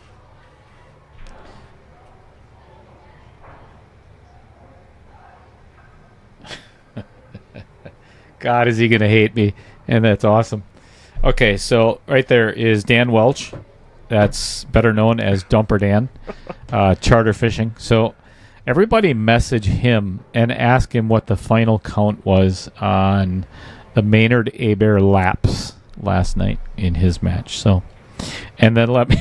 God, is he going to hate me? And that's awesome. Okay, so right there is Dan Welch. That's better known as Dumper Dan, charter fishing. So everybody message him and ask him what the final count was on the Maynard Abear laps last night in his match. So, and then let me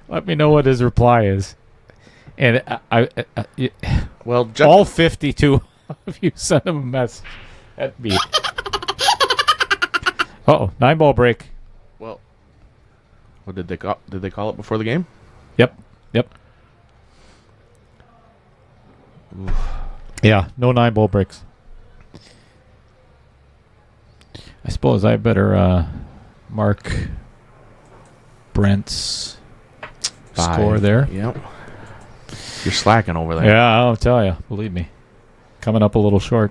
let me know what his reply is. And Well, all 52 of you send him a message. That beat. Uh-oh, 9-ball break. Well, what did they call? Did they call it before the game? Yep. Oof. Yeah, no 9-ball breaks. I suppose I better mark Brent's score there. Yep. You're slacking over there. Yeah, I'll tell you. Believe me. Coming up a little short.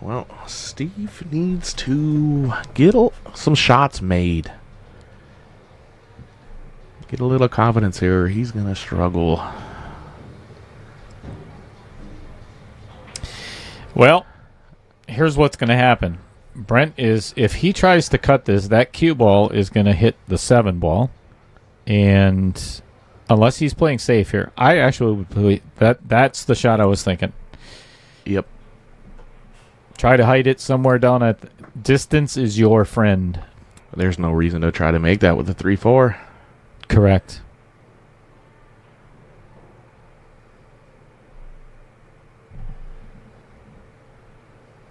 Well, Steve needs to get some shots made. Get a little confidence here, or he's going to struggle. Well, here's what's going to happen. Brent is, if he tries to cut this, that cue ball is going to hit the 7-ball. And unless he's playing safe here, I actually would play that's the shot I was thinking. Yep. Try to hide it somewhere down at distance is your friend. There's no reason to try to make that with the 3-4. Correct.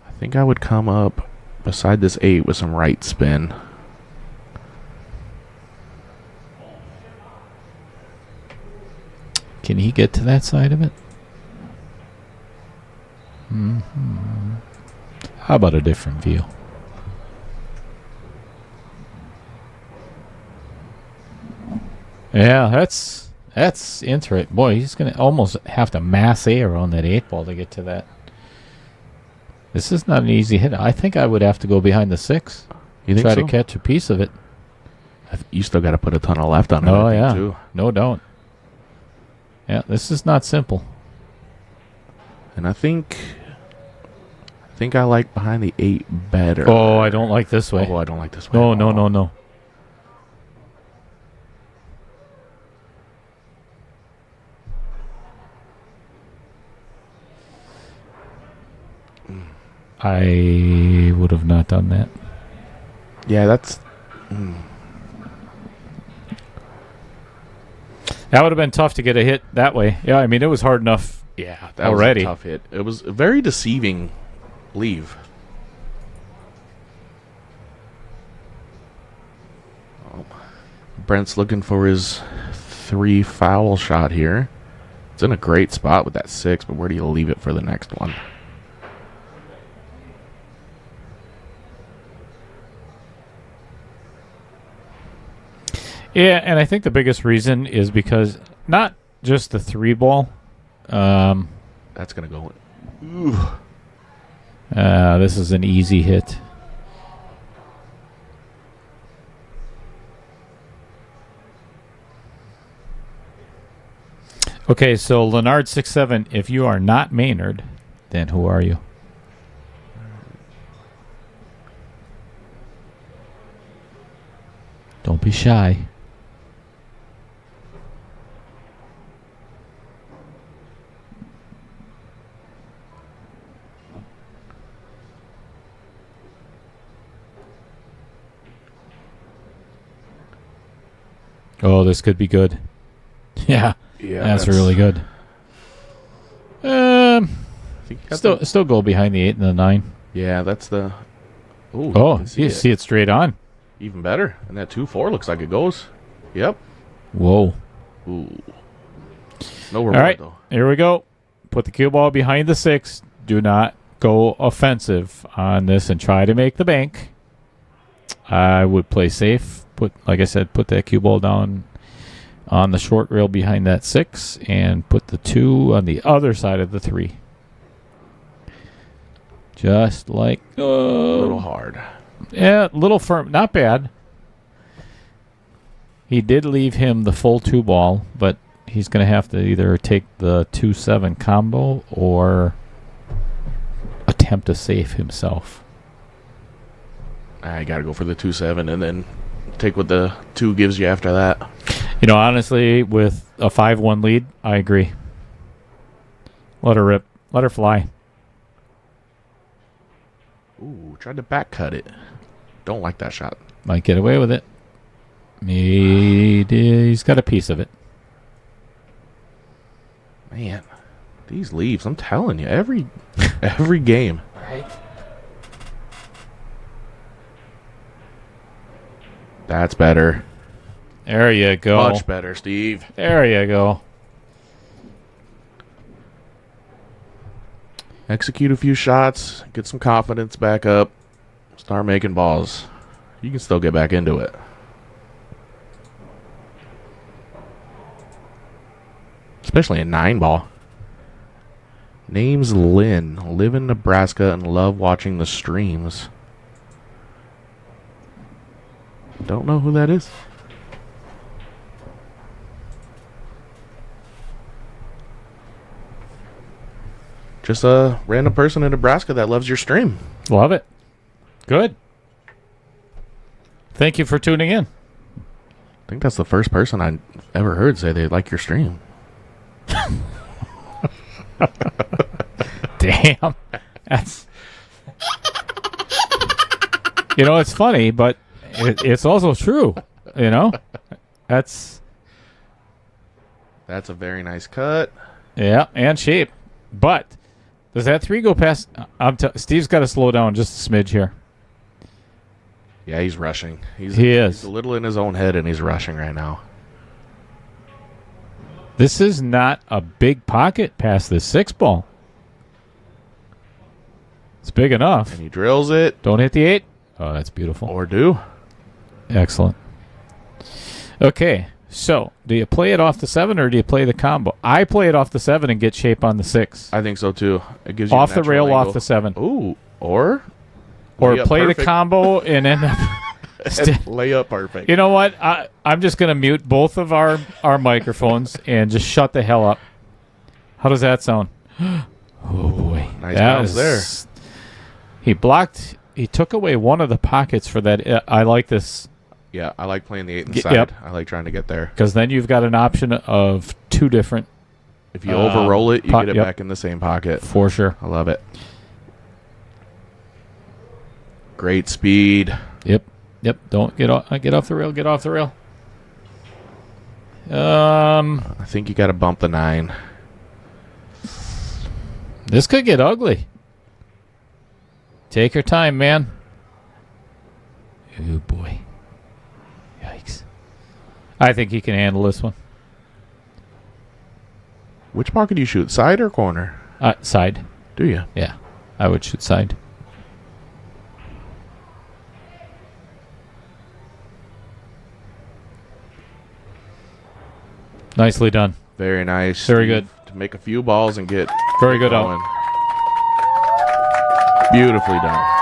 I think I would come up beside this 8 with some right spin. Can he get to that side of it? How about a different view? Yeah, that's interesting. Boy, he's going to almost have to mass air on that 8 ball to get to that. This is not an easy hit. I think I would have to go behind the 6. You think try so? to catch a piece of it. You still got to put a ton of left on it. Oh, I think, yeah. too. No doubt. Yeah, this is not simple. And I think I like behind the 8 better. Oh, I don't like this way. Oh, I don't like this way. No, at no, all. no, no. I would have not done that. Yeah, that's... That would have been tough to get a hit that way. Yeah, I mean, it was hard enough. Yeah, that Already. was a tough hit. It was a very deceiving leave. Oh. Brent's looking for his 3 foul shot here. It's in a great spot with that 6, but where do you leave it for the next one? Yeah, and I think the biggest reason is because not just the 3 ball. That's going to go in. Ooh. This is an easy hit. Okay, so Leonard 6-7, if you are not Maynard, then who are you? Don't be shy. Oh, this could be good. Yeah, that's really good. I think you got Still go behind the 8 and the 9. Yeah, that's the... Ooh, Oh, you you see it straight on. Even better. And that 2-4 looks like it goes. Yep. Whoa. Ooh. No reward, All right, though. here we go. Put the cue ball behind the 6. Do not go offensive on this and try to make the bank. I would play safe. Like I said, put that cue ball down on the short rail behind that 6 and put the 2 on the other side of the 3. Just like... A little hard. Yeah, little firm. Not bad. He did leave him the full 2 ball, but he's going to have to either take the 2-7 combo or attempt to save himself. I got to go for the 2-7 and then take what the 2 gives you after that. You know, honestly, with a 5-1 lead, I agree. Let her rip. Let her fly. Ooh, tried to back cut it. Don't like that shot. Might get away with it. He's got a piece of it. Man, these leaves, I'm telling you, every game. Right. That's better. There you go. Much better, Steve. There you go. Execute a few shots, get some confidence back up, start making balls. You can still get back into it. Especially a 9 ball. Name's Lynn. Live in Nebraska and love watching the streams. Don't know who that is. Just a random person in Nebraska that loves your stream. Love it. Good. Thank you for tuning in. I think that's the first person I ever heard say they like your stream. Damn. That's It's funny, but it's also true. That's a very nice cut. Yeah, and shape. But does that 3 go past? Steve's got to slow down just a smidge here. Yeah, he's rushing. He is. He's a little in his own head, and he's rushing right now. This is not a big pocket past this 6 ball. It's big enough. And he drills it. Don't hit the 8. Oh, that's beautiful. Or do. Excellent. Okay, so do you play it off the 7 or do you play the combo? I play it off the 7 and get shape on the 6. I think so, too. It gives you off a the rail, angle. off the 7. Ooh, or play the combo and end up... lay up perfect. You know what? I'm just going to mute both of our microphones and just shut the hell up. How does that sound? Oh, boy. Nice bounce there. He took away one of the pockets for that. I like this. Yeah, I like playing the 8 inside. Yep. I like trying to get there. Because then you've got an option of 2 different. If you overroll it, you get it back in the same pocket. For sure. I love it. Great speed. Yep. Don't get off the rail. Get off the rail. I think you got to bump the 9. This could get ugly. Take your time, man. Oh, boy. Yikes. I think he can handle this one. Which pocket do you shoot? Side or corner? Side. Do you? Yeah. I would shoot side. Nicely done. Very nice. Very good. To make a few balls and get very good going. Beautifully done.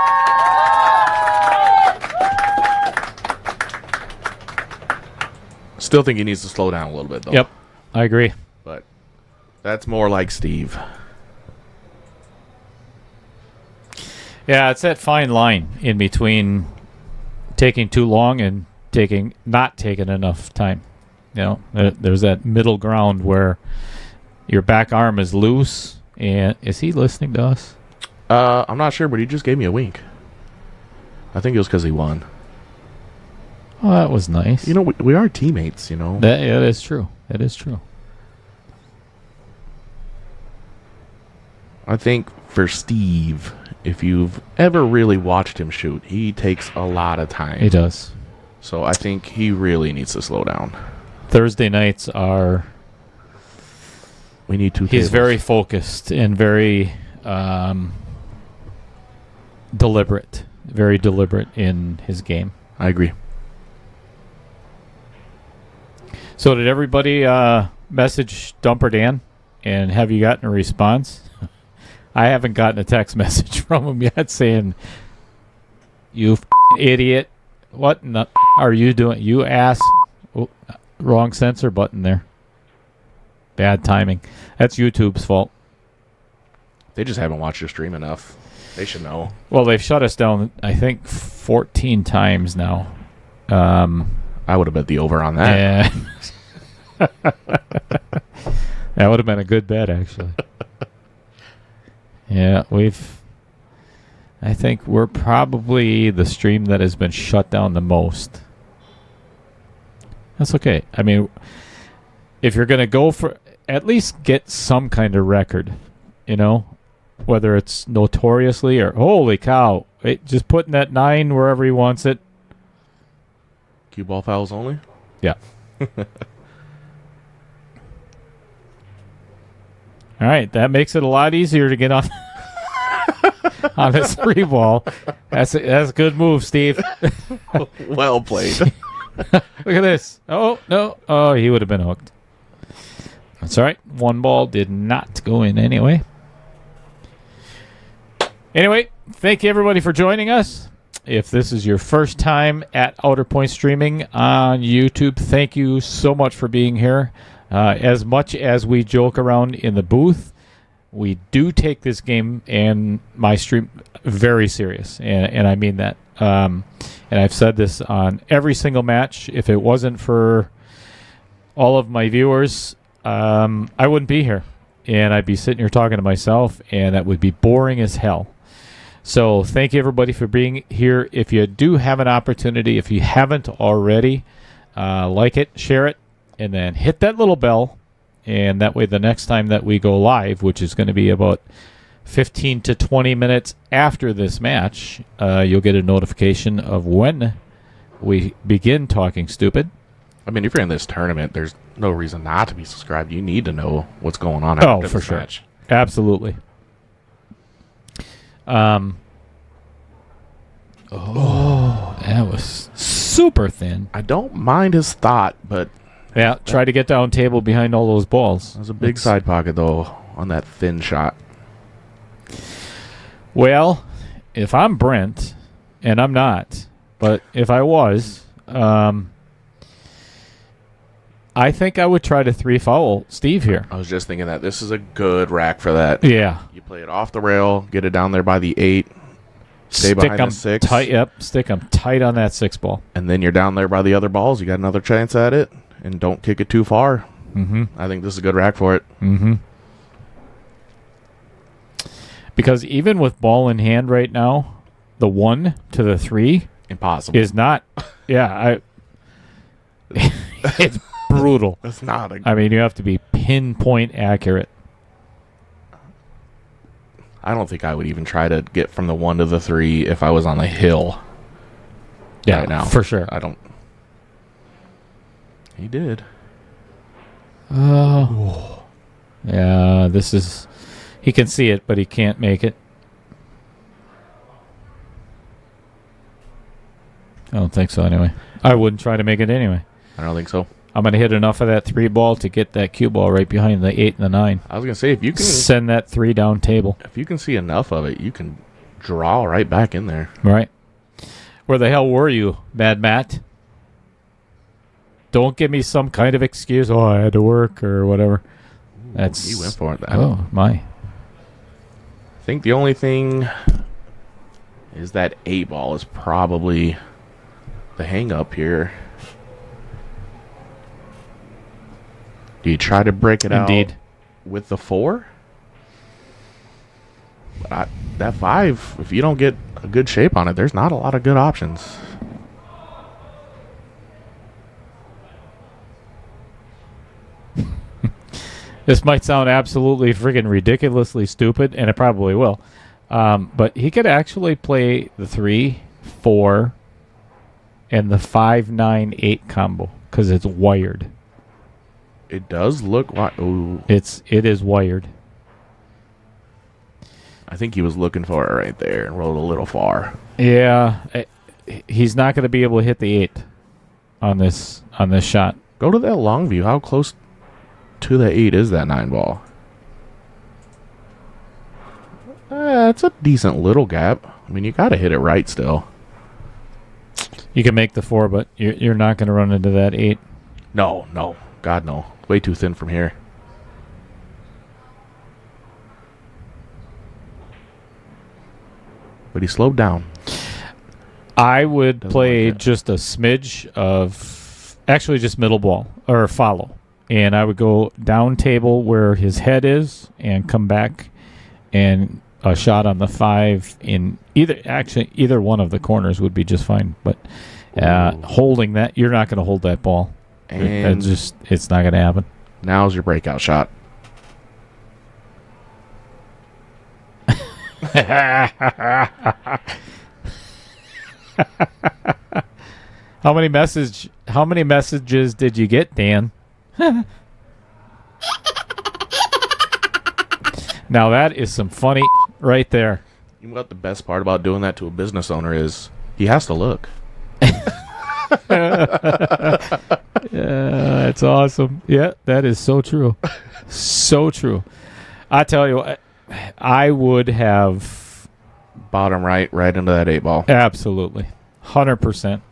Still think he needs to slow down a little bit, though. Yep, I agree. But that's more like Steve. Yeah, it's that fine line in between taking too long and not taking enough time. There's that middle ground where your back arm is loose. And is he listening to us? I'm not sure, but he just gave me a wink. I think it was because he won. Oh, that was nice. We are teammates, That is true. That is true. I think for Steve, if you've ever really watched him shoot, he takes a lot of time. He does. So I think he really needs to slow down. Thursday nights are... We need 2 He's tables. very focused and very deliberate. Very deliberate in his game. I agree. So did everybody message Dumper Dan? And have you gotten a response? I haven't gotten a text message from him yet saying, "You idiot. What in the are you doing? You ass." Oh, wrong censor button there. Bad timing. That's YouTube's fault. They just haven't watched your stream enough. They should know. Well, they've shut us down, I think, 14 times now. I would have bet the over on that. Yeah. That would have been a good bet, actually. Yeah, I think we're probably the stream that has been shut down the most. That's okay. I mean, if you're going to go for, at least get some kind of record, whether it's notoriously or holy cow, just putting that 9 wherever he wants it. Cue ball fouls only? Yeah. All right, that makes it a lot easier to get on on a 3 ball. That's a good move, Steve. Well played. Look at this. Oh, no. Oh, he would have been hooked. That's all right. 1 ball did not go in anyway. Anyway, thank you, everybody, for joining us. If this is your first time at Outer Point Streaming on YouTube, thank you so much for being here. As much as we joke around in the booth, we do take this game and my stream very serious, and I mean that. And I've said this on every single match. If it wasn't for all of my viewers, I wouldn't be here, and I'd be sitting here talking to myself, and that would be boring as hell. So thank you, everybody, for being here. If you do have an opportunity, if you haven't already, like it, share it, and then hit that little bell. And that way the next time that we go live, which is going to be about 15 to 20 minutes after this match, you'll get a notification of when we begin Talking Stupid. I mean, if you're in this tournament, there's no reason not to be subscribed. You need to know what's going on after for this sure. match. Absolutely. That was super thin. I don't mind his thought, but Yeah, try to get down table behind all those balls. there's a big side pocket, though, on that thin shot. Well, if I'm Brent, and I'm not, but if I was, I think I would try to 3-foul Steve here. I was just thinking that this is a good rack for that. Yeah. You play it off the rail, get it down there by the 8, stay Stick behind them the 6. tight. Yep, stick them tight on that 6 ball. And then you're down there by the other balls. You got another chance at it, and don't kick it too far. Mm-hmm. I think this is a good rack for it. Mm-hmm. Because even with ball in hand right now, the 1 to the 3 Impossible. is not. Yeah, it's brutal. That's not a... I mean, you have to be pinpoint accurate. I don't think I would even try to get from the 1 to the 3 if I was on the hill. Yeah, right now. for sure. I don't... He did. Oh. Yeah, this is... He can see it, but he can't make it. I don't think so anyway. I wouldn't try to make it anyway. I don't think so. I'm going to hit enough of that 3 ball to get that cue ball right behind the 8 and the 9. I was going to say, if you can... Send that 3 down table. If you can see enough of it, you can draw right back in there. Right. Where the hell were you, Mad Matt? Don't give me some kind of excuse. Oh, I had to work or whatever. That's... He went for it. Oh, my. I think the only thing is that 8 ball is probably the hang up here. Do you try to break it Indeed. out with the 4? But that 5, if you don't get a good shape on it, there's not a lot of good options. This might sound absolutely freaking ridiculously stupid, and it probably will. But he could actually play the 3, 4, and the 5, 9, 8 combo because it's wired. It does look like... Ooh. It is wired. I think he was looking for it right there and rolled a little far. Yeah, he's not going to be able to hit the 8 on this shot. Go to that long view. How close to the 8 is that 9 ball? It's a decent little gap. I mean, you got to hit it right still. You can make the 4, but you're not going to run into that 8. No. God, no. Way too thin from here. But he slowed down. I would Doesn't play like that. just a smidge of... Actually, just middle ball, or follow. And I would go down table where his head is and come back and a shot on the 5 in either one of the corners would be just fine. But holding that, you're not going to hold that ball. And It's not going to happen. now's your breakout shot. How many messages did you get, Dan? Now that is some funny right there. You know what the best part about doing that to a business owner is? He has to look. Yeah, that's awesome. Yeah, that is so true. So true. I tell you, I would have Bottom right into that 8 ball. absolutely 100%.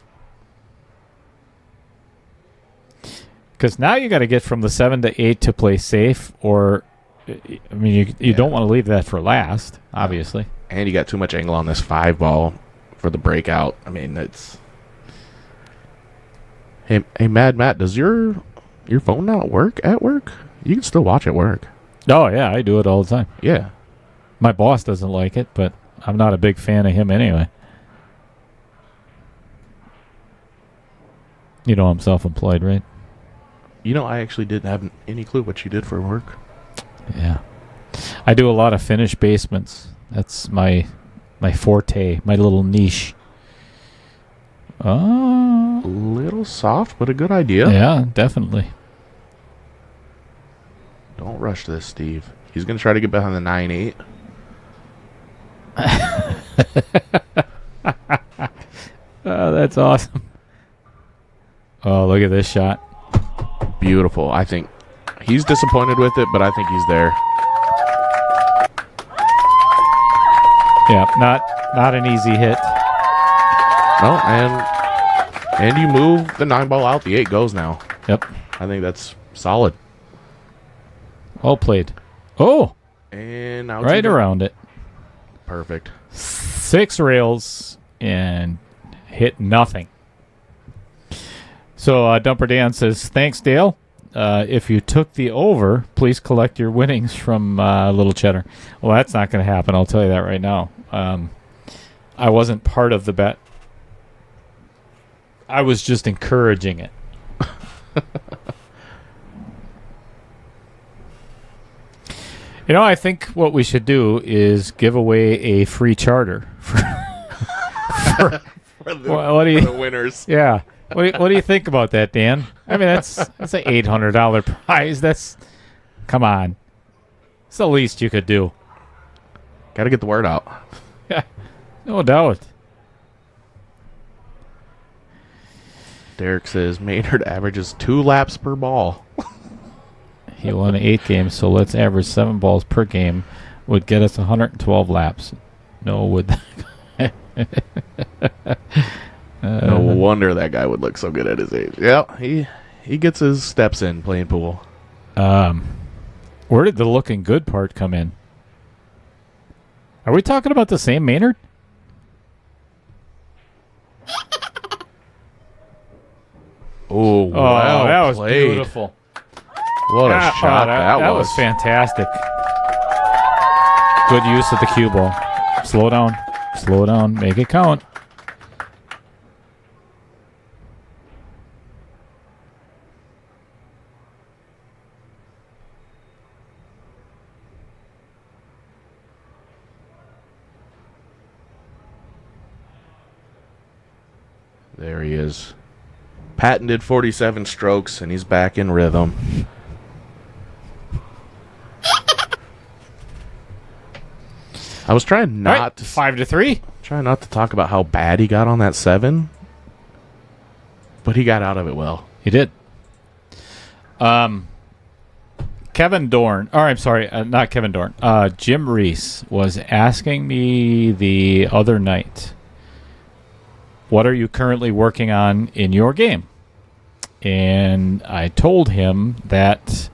Because now you got to get from the 7 to 8 to play safe, or I mean, you don't want to leave that for last, obviously. And you got too much angle on this 5 ball for the breakout. I mean, it's... Hey, Mad Matt, does your phone not work at work? You can still watch at work. Oh yeah, I do it all the time. Yeah. My boss doesn't like it, but I'm not a big fan of him anyway. You know I'm self-employed, right? You know, I actually didn't have any clue what you did for work. Yeah. I do a lot of finished basements. That's my forte, my little niche. A little soft, but a good idea. Yeah, definitely. Don't rush this, Steve. He's going to try to get behind the 9-8. Oh, that's awesome. Oh, look at this shot. Beautiful. I think he's disappointed with it, but I think he's there. Yeah, not an easy hit. No, and you move the 9 ball out. The 8 goes now. Yep. I think that's solid. Well played. Oh, And now right around it. Perfect. 6 rails and hit nothing. So Dumper Dan says, thanks, Dale. If you took the over, please collect your winnings from Little Cheddar. Well, that's not going to happen. I'll tell you that right now. I wasn't part of the bet. I was just encouraging it. You know, I think what we should do is give away a free charter for the winners. Yeah. What do you think about that, Dan? I mean, that's an $800 prize. Come on. It's the least you could do. Got to get the word out. Yeah, no doubt. Derek says Maynard averages 2 laps per ball. He won 8 games, so let's average 7 balls per game. Would get us 112 laps. No, would. No wonder that guy would look so good at his age. Yeah, he gets his steps in playing pool. Where did the looking good part come in? Are we talking about the same Maynard? Oh, wow, that was played. beautiful. What a shot that was fantastic. Good use of the cue ball. Slow down, make it count. There he is. Patented 47 strokes, and he's back in rhythm. I was trying not Right, 5-3. Trying not to talk about how bad he got on that 7, but he got out of it well. He did. Kevin Dorn, or I'm sorry, not Kevin Dorn. Jim Reese was asking me the other night, what are you currently working on in your game? And I told him that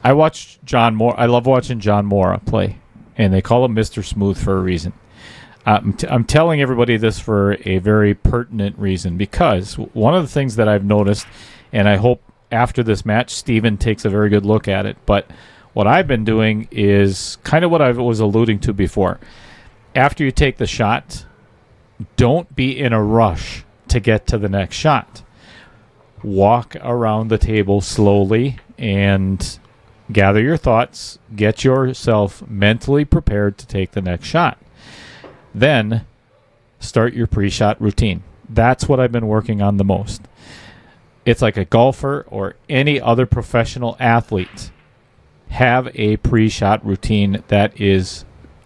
I watched John Moore. I love watching John Moore play, and they call him Mr. Smooth for a reason. I'm telling everybody this for a very pertinent reason, because one of the things that I've noticed, and I hope after this match Steven takes a very good look at it, but what I've been doing is kind of what I was alluding to before. After you take the shot, don't be in a rush to get to the next shot. Walk around the table slowly and gather your thoughts. Get yourself mentally prepared to take the next shot. Then start your pre-shot routine. That's what I've been working on the most. It's like a golfer or any other professional athlete. Have a pre-shot routine that is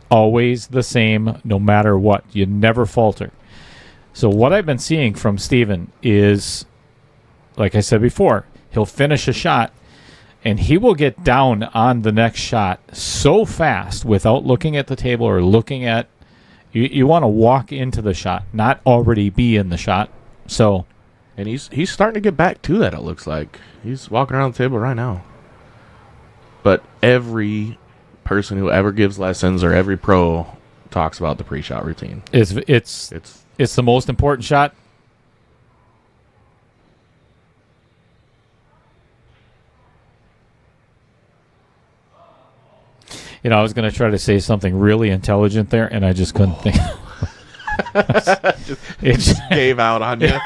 always the same no matter what. You never falter. So what I've been seeing from Steven is, like I said before, he'll finish a shot and he will get down on the next shot so fast without looking at the table or looking at... You want to walk into the shot, not already be in the shot. So, and he's starting to get back to that, it looks like. He's walking around the table right now. But every person who ever gives lessons or every pro talks about the pre-shot routine. It's the most important shot. I was going to try to say something really intelligent there, and I just couldn't think. It just Gave out on you.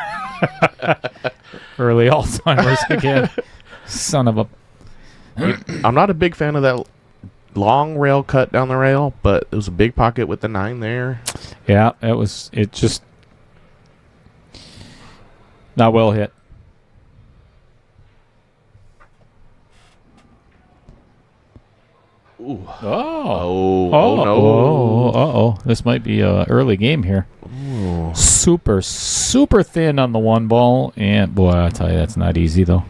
early Alzheimer's again. Son of a. I'm not a big fan of that long rail cut down the rail, but it was a big pocket with the 9 there. Yeah, it just not well hit. Ooh. Oh. Oh no. Uh-oh. This might be a early game here. Ooh. Super thin on the 1 ball. And, boy, I'll tell you, that's not easy, though.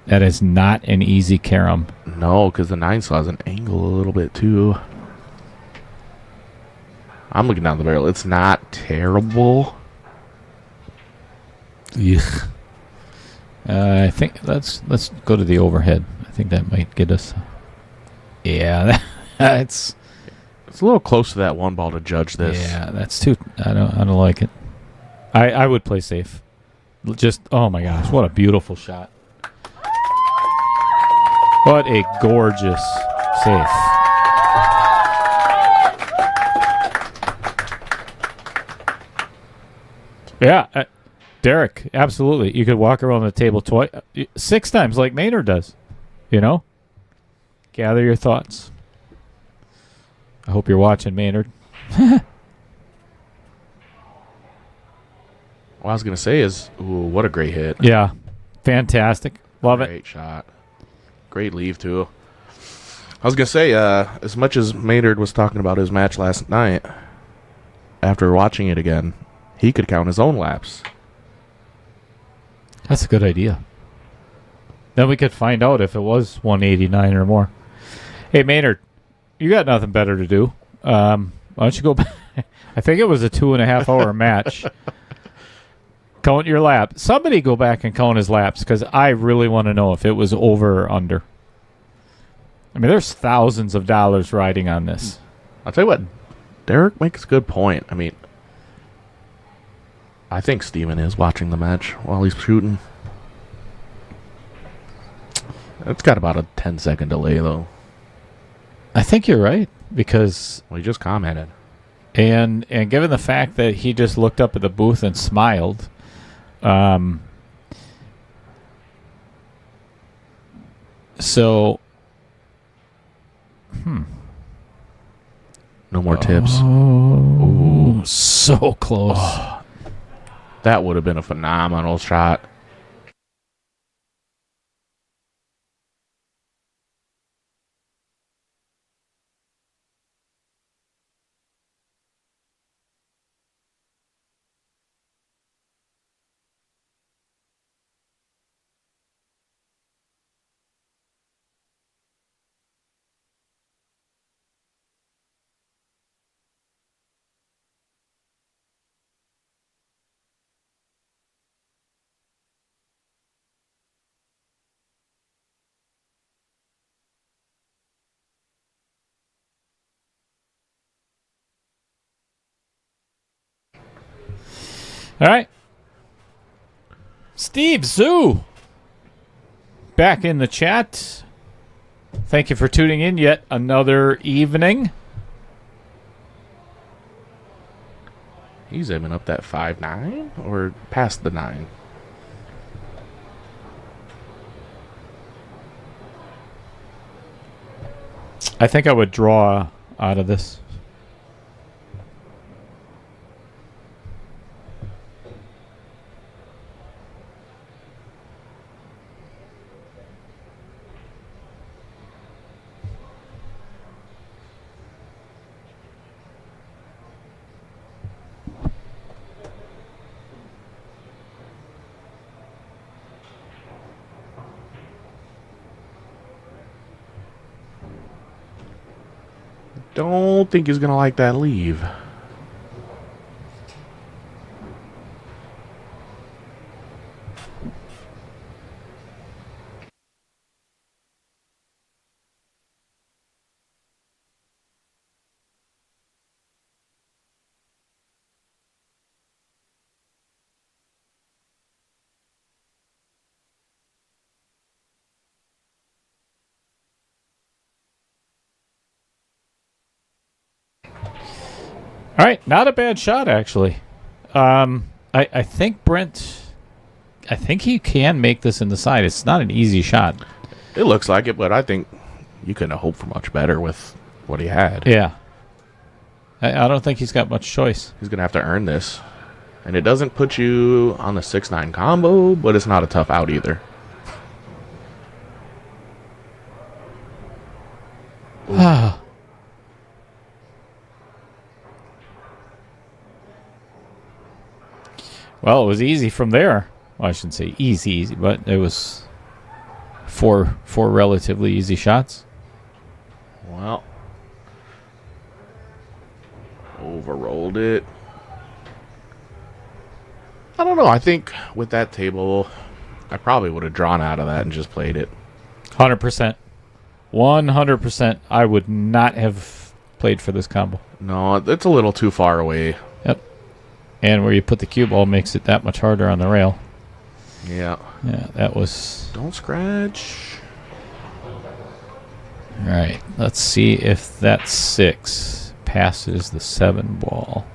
That is not an easy carom. No, because the 9 still has an angle a little bit, too. I'm looking down the barrel. It's not terrible. Yuck. I think let's go to the overhead. I think that might get us. Yeah, it's a little close to that 1 ball to judge this. Yeah, that's too. I don't like it. I would play safe. Just oh my gosh, what a beautiful shot! What a gorgeous safe. Yeah, Derek, absolutely. You could walk around the table 6 times like Maynard does. Gather your thoughts. I hope you're watching, Maynard. What I was going to say is, ooh, what a great hit. Yeah, fantastic. Love it. Great shot. Great leave, too. I was going to say, as much as Maynard was talking about his match last night, after watching it again, he could count his own laps. That's a good idea. Then we could find out if it was 189 or more. Hey, Maynard, you got nothing better to do. Why don't you go back? I think it was a 2.5 hour match. Count your laps. Somebody go back and count his laps because I really want to know if it was over or under. I mean, there's thousands of dollars riding on this. I'll tell you what, Derek makes a good point. I mean, I think Steven is watching the match while he's shooting. It's got about a 10-second delay, though. I think you're right because... Well, he just commented. And given the fact that he just looked up at the booth and smiled... So... No more tips. Oh, so close. Oh, that would have been a phenomenal shot. All right. Steve Zoo back in the chat. Thank you for tuning in yet another evening. He's aiming up that 5.9 or past the 9. I think I would draw out of this. Don't think he's going to like that leave. All right, not a bad shot, actually. I think Brent... I think he can make this in the side. It's not an easy shot. It looks like it, but I think you couldn't hope for much better with what he had. Yeah. I don't think he's got much choice. He's going to have to earn this. And it doesn't put you on the 6-9 combo, but it's not a tough out either. Well, it was easy from there. Well, I shouldn't say easy, but it was four relatively easy shots. Well, overrolled it. I don't know. I think with that table, I probably would have drawn out of that and just played it. 100%. 100%. I would not have played for this combo. No, it's a little too far away. Yep. And where you put the cue ball makes it that much harder on the rail. Yeah. Yeah, that was... Don't scratch. All right. Let's see if that 6 passes the 7 ball.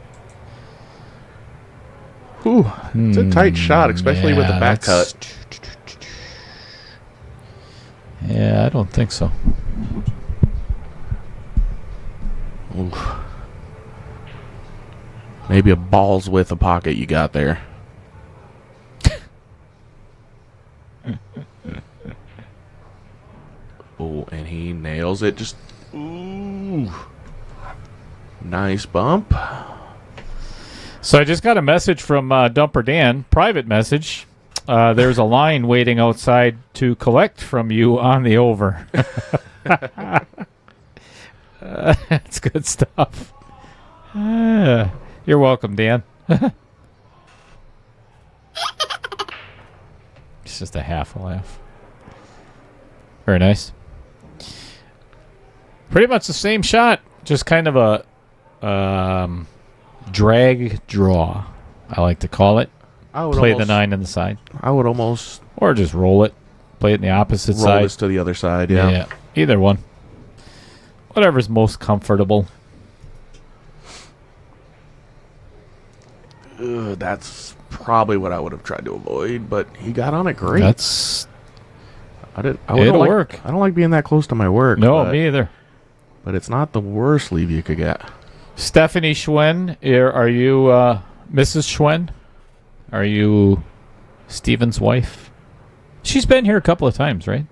Whew. It's a tight shot, especially with the back cut. Yeah, I don't think so. Oof. Maybe a ball's width of pocket you got there. Oh, and he nails it. Just ooh, nice bump. So I just got a message from Dumper Dan, private message. There's a line waiting outside to collect from you on the over. That's good stuff. You're welcome, Dan. It's just a half a laugh. Very nice. Pretty much the same shot, just kind of a drag draw, I like to call it. I would Play almost, the 9 in the side. I would almost Or just roll it. Play it in the opposite roll side. this to the other side. Yeah. Either one. Whatever's most comfortable. That's probably what I would have tried to avoid, but he got on it great. That's... It'll work. I don't like being that close to my work. No, me either. But it's not the worst leave you could get. Stephanie Schwenn, are you Mrs. Schwenn? Are you Steven's wife? She's been here a couple of times, right?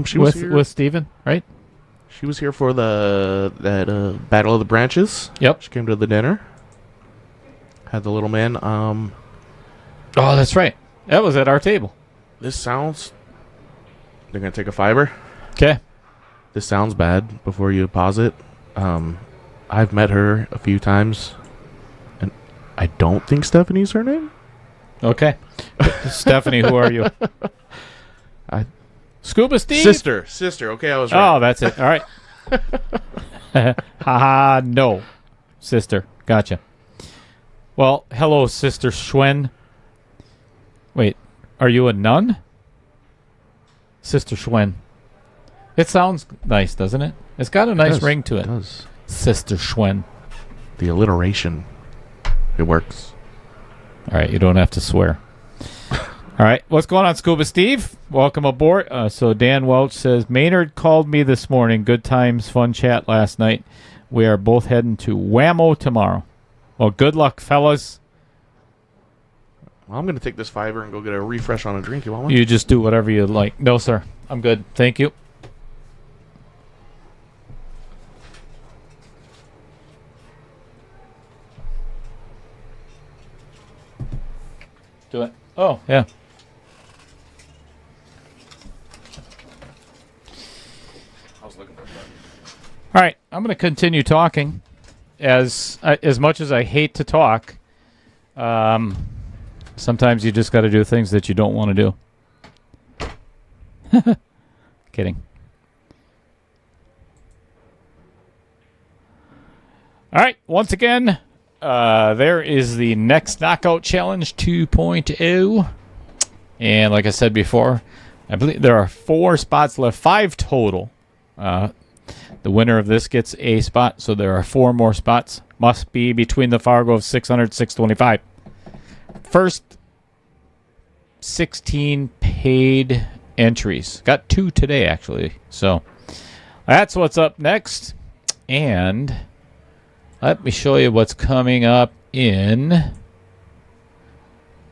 She was here with Steven, right? She was here for that Battle of the Branches. Yep. She came to the dinner. Had the little man. Oh, that's right. That was at our table. This sounds... They're going to take a fiver. Okay. This sounds bad before you pause it. I've met her a few times, and I don't think Stephanie's her name. Okay. Stephanie, who are you? Scuba Steve? Sister. Okay, I was right. Oh, that's it. All right. Haha, no. Sister. Gotcha. Well, hello, Sister Schwenn. Wait, are you a nun? Sister Schwenn. It sounds nice, doesn't it? It's got a nice ring to it. It does. Sister Schwenn. The alliteration. It works. All right, you don't have to swear. All right, what's going on, Scuba Steve? Welcome aboard. So Dan Welch says, Maynard called me this morning. Good times, fun chat last night. We are both heading to Whammo tomorrow. Well, good luck, fellas. Well, I'm going to take this fiver and go get a refresh on a drink. You want one? You just do whatever you like. No, sir. I'm good. Thank you. Do it. Oh, yeah. I was looking for that. All right, I'm going to continue talking. As much as I hate to talk, sometimes you just got to do things that you don't want to do. Kidding. All right, once again, there is the next Knockout Challenge 2.0. And like I said before, I believe there are 4 spots left, 5 total. The winner of this gets a spot, so there are 4 more spots Must be between the Fargo of 600 625. First 16 paid entries. Got 2 today, actually. So that's what's up next. And let me show you what's coming up in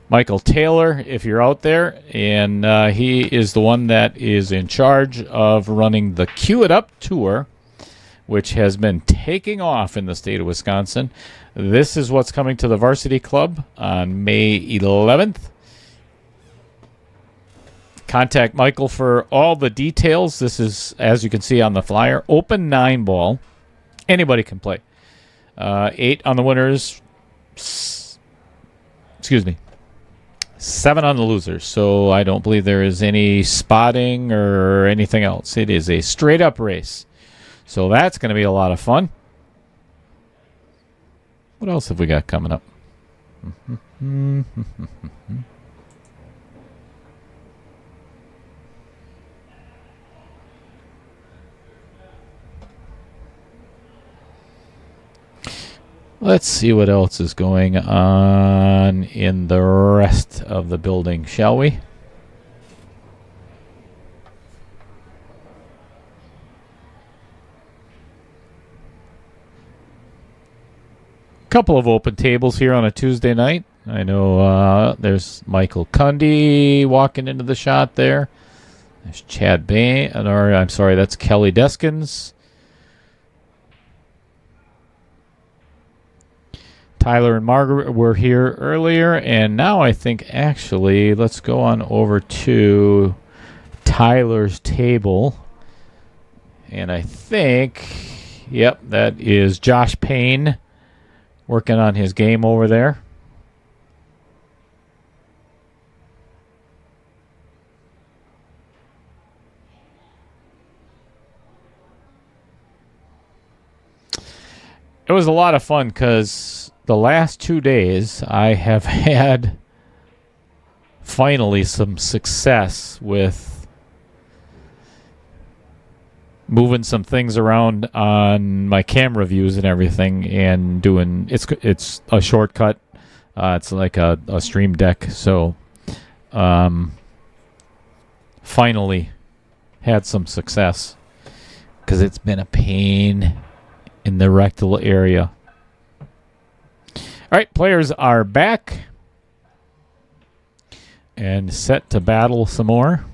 Michael Taylor, if you're out there. And he is the one that is in charge of running the Cue It Up Tour, which has been taking off in the state of Wisconsin. This is what's coming to the Varsity Club on May 11th. Contact Michael for all the details. This is, as you can see on the flyer, open 9-ball. Anybody can play. 8 on the winners. 7 on the losers. So I don't believe there is any spotting or anything else. It is a straight-up race. So that's going to be a lot of fun. What else have we got coming up? Let's see what else is going on in the rest of the building, shall we? Couple of open tables here on a Tuesday night. I know there's Michael Cundy walking into the shot there. There's Chad Bain, or I'm sorry, that's Kelly Deskins. Tyler and Margaret were here earlier, and now I think actually let's go on over to Tyler's table. And I think, yep, that is Josh Payne working on his game over there. It was a lot of fun because the last 2 days I have had finally some success with moving some things around on my camera views and everything, and doing it's a shortcut. It's like a stream deck. So finally had some success because it's been a pain in the rectal area. All right, players are back and set to battle some more.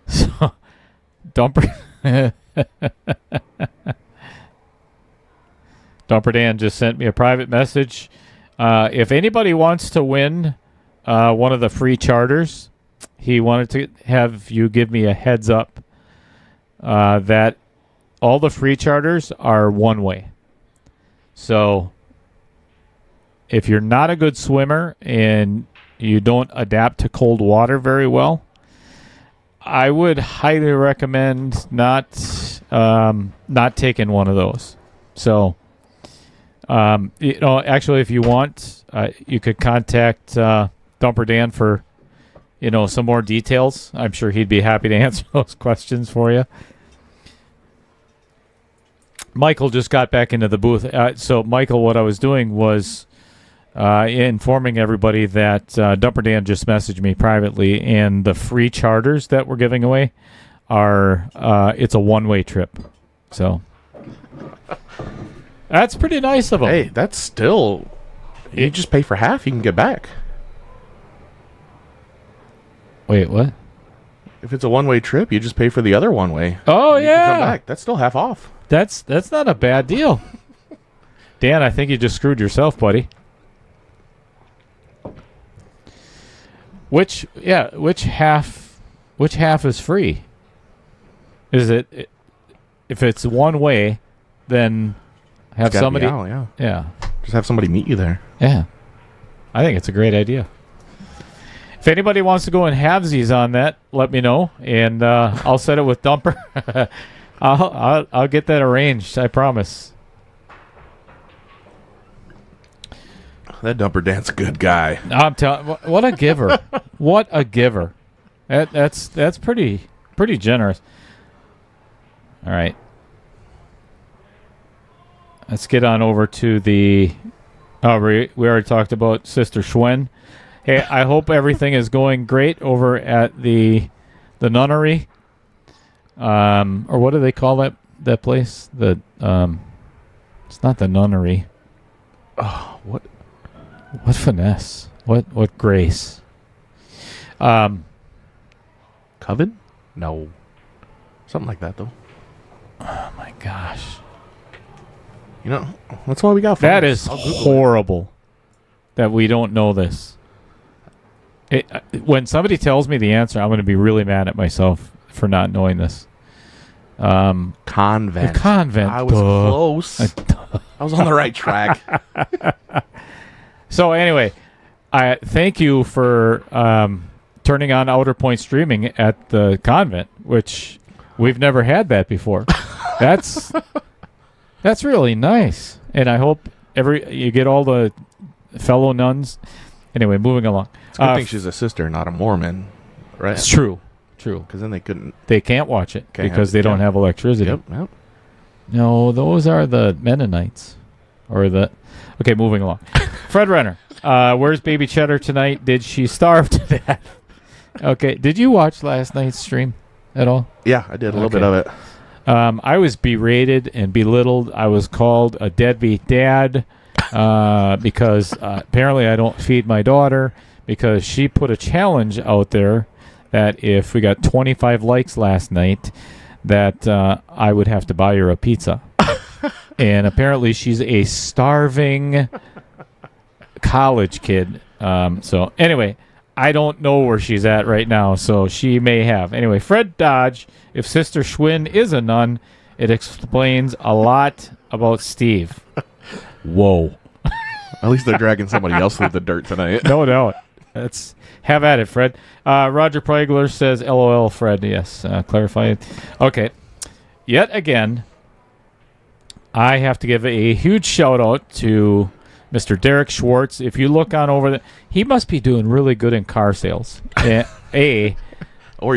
So Dumper Dan just sent me a private message. If anybody wants to win one of the free charters, he wanted to have you give me a heads up that all the free charters are one way. So if you're not a good swimmer and you don't adapt to cold water very well, I would highly recommend not taking one of those. So, actually, if you want, you could contact Dumper Dan for, some more details. I'm sure he'd be happy to answer those questions for you. Michael just got back into the booth. So, Michael, what I was doing was informing everybody that Dumper Dan just messaged me privately, and the free charters that we're giving away are it's a one-way trip. So that's pretty nice of him. Hey, that's still, you just pay for half, you can get back. Wait, what? If it's a one-way trip, you just pay for the other one-way. Oh, you yeah. can come back. That's still half off. That's not a bad deal. Dan, I think you just screwed yourself, buddy. Which half is free? Is it, if it's one way, then have somebody, yeah, just have somebody meet you there. Yeah, I think it's a great idea. If anybody wants to go in halvesies on that, let me know, and I'll set it with Dumper. I'll get that arranged. I promise. That Dumper Dan's a good guy. I'm telling. What a giver! What a giver! That's pretty generous. All right. Let's get on over to the. Oh, we already talked about Sister Schwenn. Hey, I hope everything is going great over at the nunnery. Or what do they call that place? It's not the nunnery. Oh, what? What finesse? What grace? Coven? No. Something like that, though. Oh my gosh. You know, that's why we got That is horrible that we don't know this. When somebody tells me the answer, I'm going to be really mad at myself for not knowing this. Convent. The convent. I was close. I was on the right track. So anyway, I thank you for turning on Outer Point streaming at the convent, which we've never had that before. That's really nice, and I hope you get all the fellow nuns. Anyway, moving along. It's a good thing she's a sister, not a Mormon, right? It's true. Because then They can't watch it because they don't have electricity. Yep. No, those are the Mennonites, Okay, moving along. Fred Renner, where's Baby Cheddar tonight? Did she starve to death? Okay, did you watch last night's stream at all? Yeah, I did a little bit of it. I was berated and belittled. I was called a deadbeat dad because apparently I don't feed my daughter because she put a challenge out there that if we got 25 likes last night, that I would have to buy her a pizza. And apparently she's a starving college kid. So anyway, I don't know where she's at right now, so she may have. Anyway, Fred Dodge, if Sister Schwenn is a nun, it explains a lot about Steve. Whoa. At least they're dragging somebody else through the dirt tonight. No doubt. Let's have at it, Fred. Roger Pregler says, LOL, Fred. Yes, clarify it. Okay. Yet again, I have to give a huge shout-out to Mr. Derek Schwartz. If you look on over there, he must be doing really good in car sales. Or he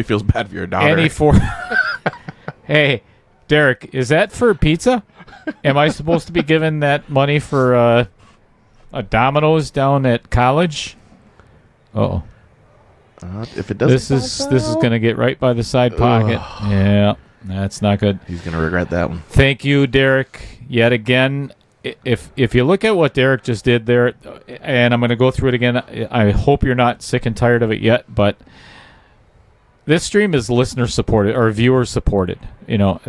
feels bad for your daughter. Hey, Derek, is that for pizza? Am I supposed to be giving that money for a Domino's down at college? Uh-oh. If it doesn't, this is going to get right by the side pocket. Yeah, that's not good. He's going to regret that one. Thank you, Derek. Yet again, if you look at what Derek just did there, and I'm going to go through it again, I hope you're not sick and tired of it yet, but this stream is listener supported or viewer supported. You know,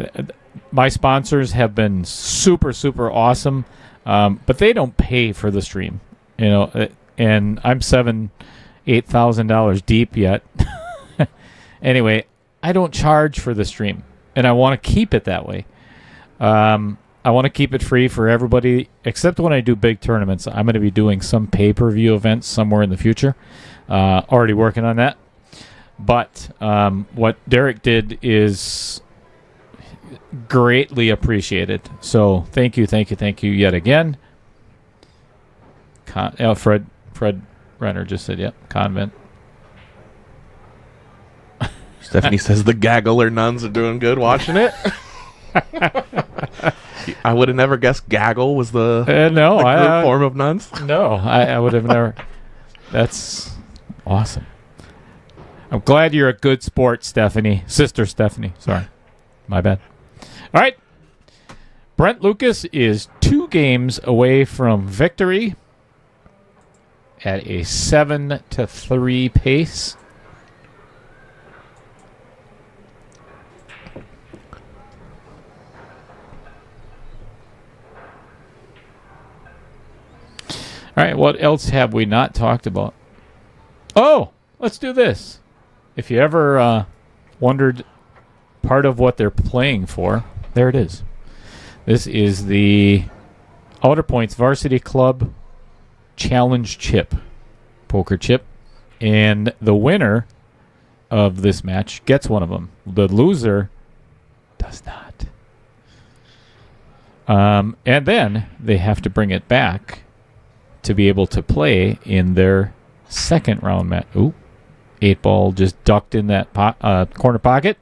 my sponsors have been super, super awesome, but they don't pay for the stream. You know, and I'm $8,000 deep yet. Anyway, I don't charge for the stream, and I want to keep it that way. I want to keep it free for everybody, except when I do big tournaments. I'm going to be doing some pay-per-view events somewhere in the future. Already working on that. But what Derek did is greatly appreciated. So thank you yet again. Fred Renner just said, yep, convent. Stephanie says the gaggler nuns are doing good watching it. I would have never guessed gaggle was the group form of nuns. No, I would have never. That's awesome. I'm glad you're a good sport, Stephanie. Sister Stephanie. Sorry. My bad. All right. Brent Lucas is 2 games away from victory at a 7-3 pace. All right, what else have we not talked about? Oh, let's do this. If you ever wondered part of what they're playing for, there it is. This is the Outer Points Varsity Club Challenge Chip, poker chip, and the winner of this match gets one of them. The loser does not. And then they have to bring it back to be able to play in their second round match. Ooh, 8-ball just ducked in that corner pocket.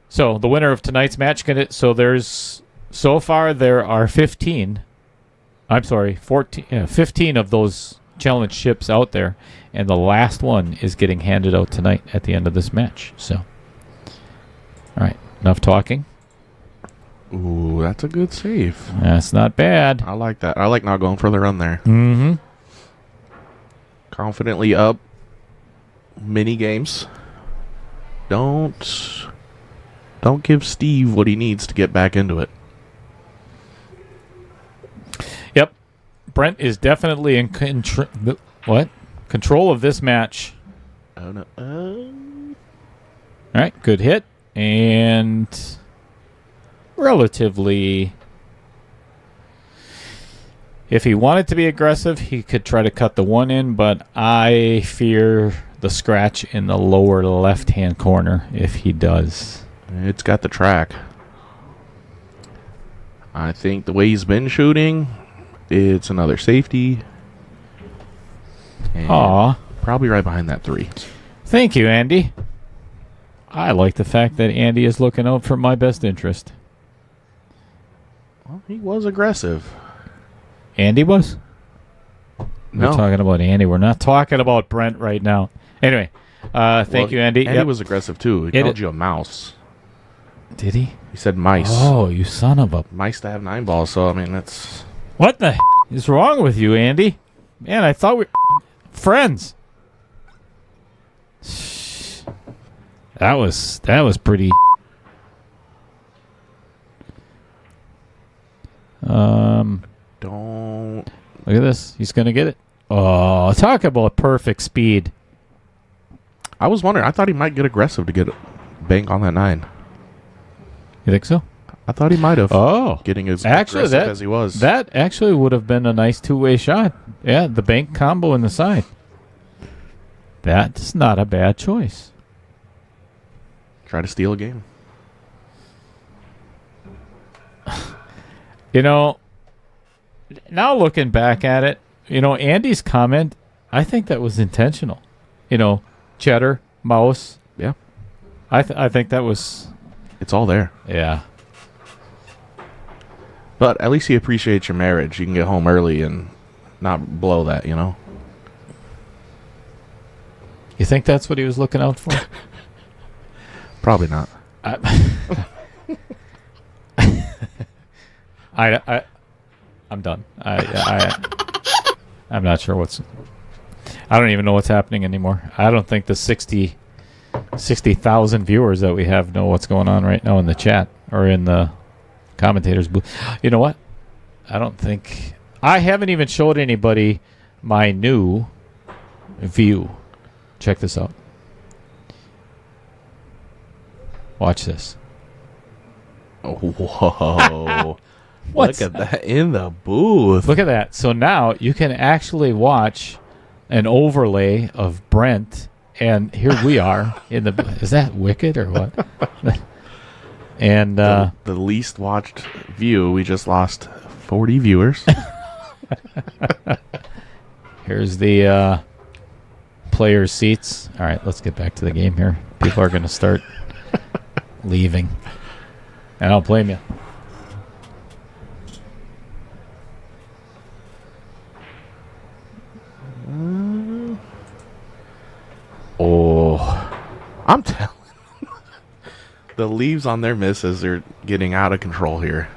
So the winner of tonight's match so far there are 15. I'm sorry, 14. 15 of those challenge ships out there, and the last one is getting handed out tonight at the end of this match. So, all right, enough talking. Ooh, that's a good save. That's not bad. I like that. I like not going for the run there. Mm-hmm. Confidently up. Mini games. Don't give Steve what he needs to get back into it. Yep. Brent is definitely in control of this match. Oh no. All right, good hit. And relatively, if he wanted to be aggressive, he could try to cut the one in, but I fear the scratch in the lower left-hand corner if he does. It's got the track. I think the way he's been shooting, it's another safety. And Aw. probably right behind that 3. Thank you, Andy. I like the fact that Andy is looking out for my best interest. Well, he was aggressive. Andy was? No. We're talking about Andy. We're not talking about Brent right now. Anyway, thank you, Andy. Andy Yep. was aggressive, too. He called you a mouse. Did he? He said mice. Oh, you son of a... Mice to have 9 balls, so, I mean, that's... What the is wrong with you, Andy? Man, I thought we were friends. That was pretty... Don't... Look at this. He's going to get it. Oh, talk about perfect speed. I was wondering. I thought he might get aggressive to get bank on that 9. You think so? I thought he might have. Oh. Getting as Actually, aggressive as he was. That actually would have been a nice two-way shot. Yeah, the bank combo in the side. That's not a bad choice. Try to steal a game. You know, now looking back at it, Andy's comment, I think that was intentional. Cheddar, mouse. Yeah. I think that was... It's all there. Yeah. But at least he appreciates your marriage. You can get home early and not blow that, You think that's what he was looking out for? Probably not. I'm done. I'm not sure I don't even know what's happening anymore. I don't think the 60,000 viewers that we have know what's going on right now in the chat or in the commentators booth. You know what? I haven't even showed anybody my new view. Check this out. Watch this. Whoa. Look at that in the booth. Look at that. So now you can actually watch an overlay of Brent, and here we are in the... Is that wicked or what? And the least watched view, we just lost 40 viewers. Here's the players' seats. All right, let's get back to the game here. People are going to start leaving. And I don't blame you. I'm telling you. The leaves on their misses are getting out of control here.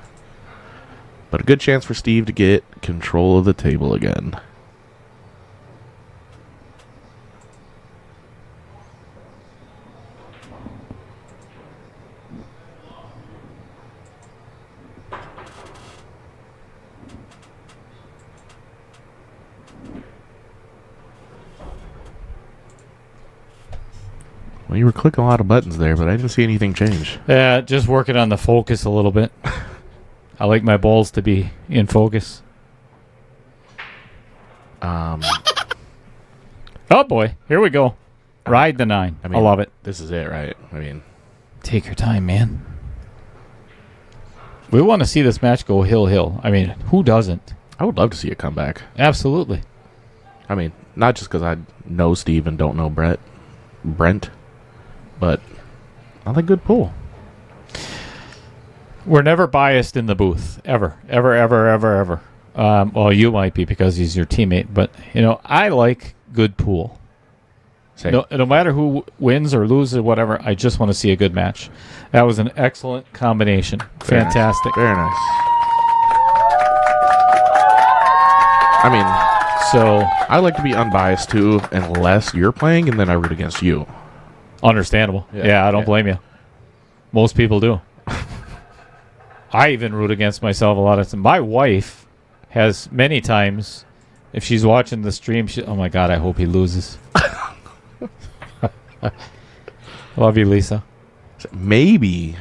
But a good chance for Steve to get control of the table again. Well, you were clicking a lot of buttons there, but I didn't see anything change. Yeah, just working on the focus a little bit. I like my balls to be in focus. Oh boy, here we go. Ride the 9. I love it. This is it, right? I mean, Take your time, man. We want to see this match go hill. I mean, who doesn't? I would love to see it come back. Absolutely. I mean, not just because I know Steve and don't know Brent, but I like good pool. We're never biased in the booth, ever. Well, you might be because he's your teammate, but I like good pool. No matter who wins or loses or whatever, I just want to see a good match. That was an excellent combination. Fantastic. Very nice. I mean, so I like to be unbiased too, unless you're playing, and then I root against you. Understandable. Yeah, I don't blame you. Most people do. I even root against myself a lot of times. My wife has many times, if she's watching the stream, oh my God, I hope he loses. Love you, Lisa. Maybe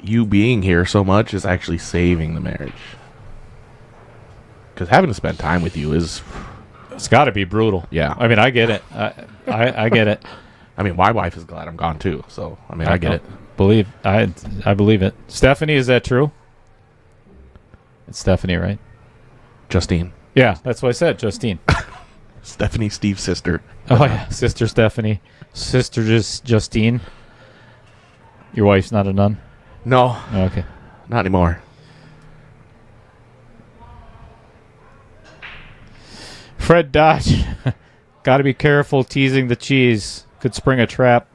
you being here so much is actually saving the marriage. Because having to spend time with you is... It's got to be brutal. Yeah. I mean, I get it. I get it. I mean, my wife is glad I'm gone too. So, I mean, I get it. I believe it. Stephanie, is that true? It's Stephanie, right? Justine. Yeah, that's what I said, Justine. Stephanie, Steve's sister. Oh, yeah. Sister Stephanie. Sister Justine. Your wife's not a nun? No. Oh, okay. Not anymore. Fred Dodge. Got to be careful teasing the cheese. Could spring a trap.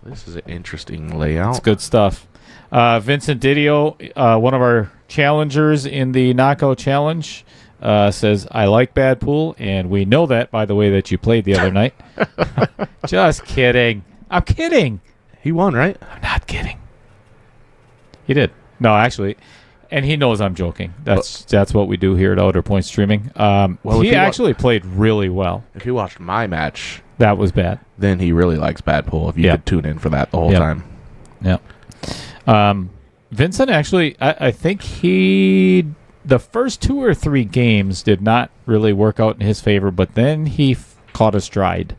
This is an interesting layout. It's good stuff. Vincent Didio, one of our challengers in the Knockout Challenge, says, I like bad pool, and we know that by the way that you played the other night. Just kidding. I'm kidding. He won, right? I'm not kidding. He did. No, actually. And he knows I'm joking. That's what we do here at Outer Point Streaming. He actually played really well. If he watched my match... That was bad. Then he really likes bad pool, if you could tune in for that the whole time. Yeah. Vincent actually, I think the first 2 or 3 games did not really work out in his favor, but then he caught a stride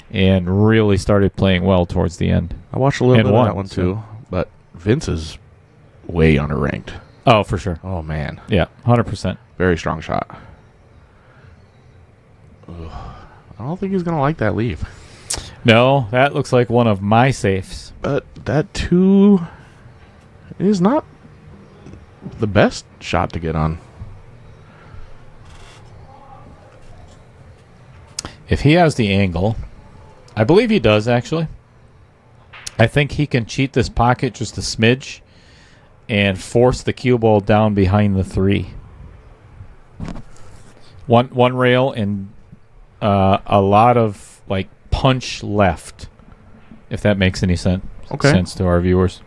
and really started playing well towards the end. I watched a little bit of that one too, but Vince is way underranked. Oh, for sure. Oh, man. Yeah, 100%. Very strong shot. Ugh. I don't think he's going to like that leave. No, that looks like one of my safes. But that 2 is not the best shot to get on. If he has the angle, I believe he does, actually. I think he can cheat this pocket just a smidge and force the cue ball down behind the 3. One rail and a lot of punch left, if that makes any sense to our viewers.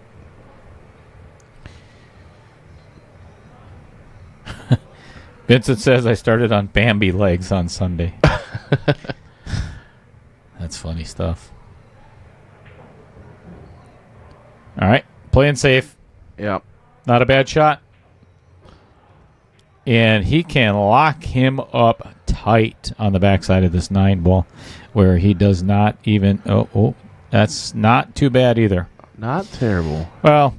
Vincent says I started on Bambi legs on Sunday. That's funny stuff. All right, playing safe. Yep. Not a bad shot. And he can lock him up tight on the backside of this 9 ball where he does not even... Oh, that's not too bad either. Not terrible. Well,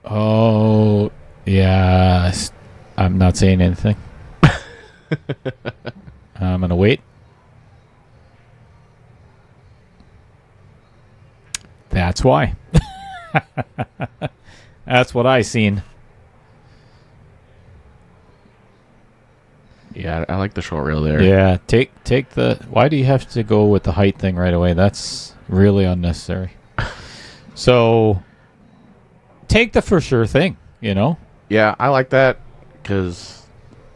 oh, yeah. I'm not saying anything. I'm going to wait. That's why. That's what I seen. Yeah, I like the short rail there. Yeah, take the... Why do you have to go with the height thing right away? That's really unnecessary. So, take the for sure thing, Yeah, I like that because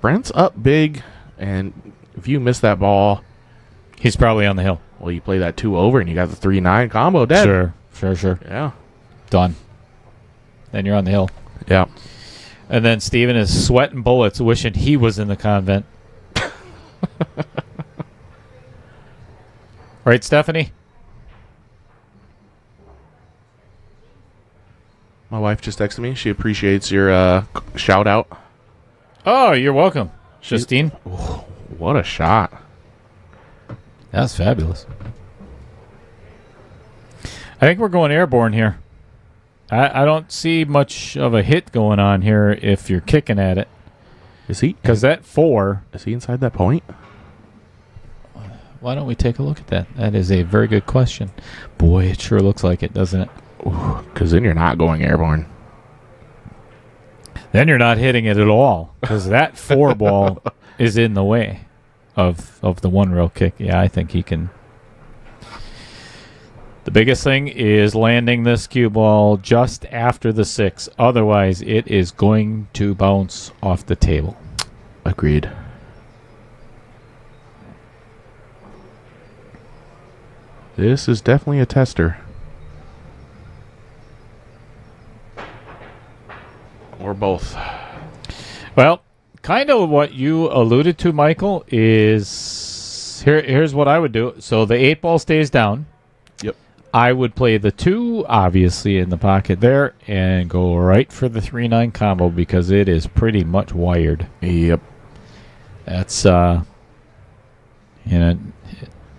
Brent's up big, and if you miss that ball... He's probably on the hill. Well, you play that 2 over, and you got the 3-9 combo dead. Sure. Yeah. Done. Then you're on the hill. Yeah. And then Steven is sweating bullets wishing he was in the convent. Right, Stephanie? My wife just texted me. She appreciates your shout out. Oh, you're welcome, Justine. Oh, what a shot. That's fabulous. I think we're going airborne here. I don't see much of a hit going on here if you're kicking at it. Is he? Because that 4... Is he inside that point? Why don't we take a look at that? That is a very good question. Boy, it sure looks like it, doesn't it? Because then you're not going airborne. Then you're not hitting it at all. Because that 4 ball is in the way of the 1-rail kick. Yeah, I think he can... The biggest thing is landing this cue ball just after the 6. Otherwise, it is going to bounce off the table. Agreed. This is definitely a tester. Or both. Well, kind of what you alluded to, Michael, is... Here's what I would do. So the 8 ball stays down. Yep. I would play the 2, obviously, in the pocket there, and go right for the 3-9 combo because it is pretty much wired. Yep. That's, you know...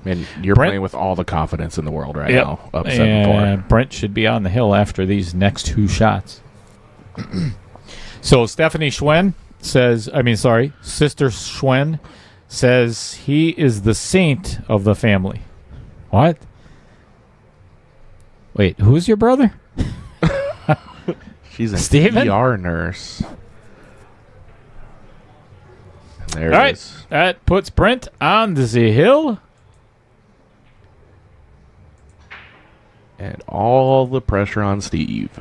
And you're Brent, playing with all the confidence in the world right yep. now. Up 7-4. Brent should be on the hill after these next 2 shots. So Stephanie Schwenn says, Sister Schwenn says he is the saint of the family. What? Wait, who's your brother? She's an Steven? ER nurse. And there All it right, is. that puts Brent on the hill. And all the pressure on Steve.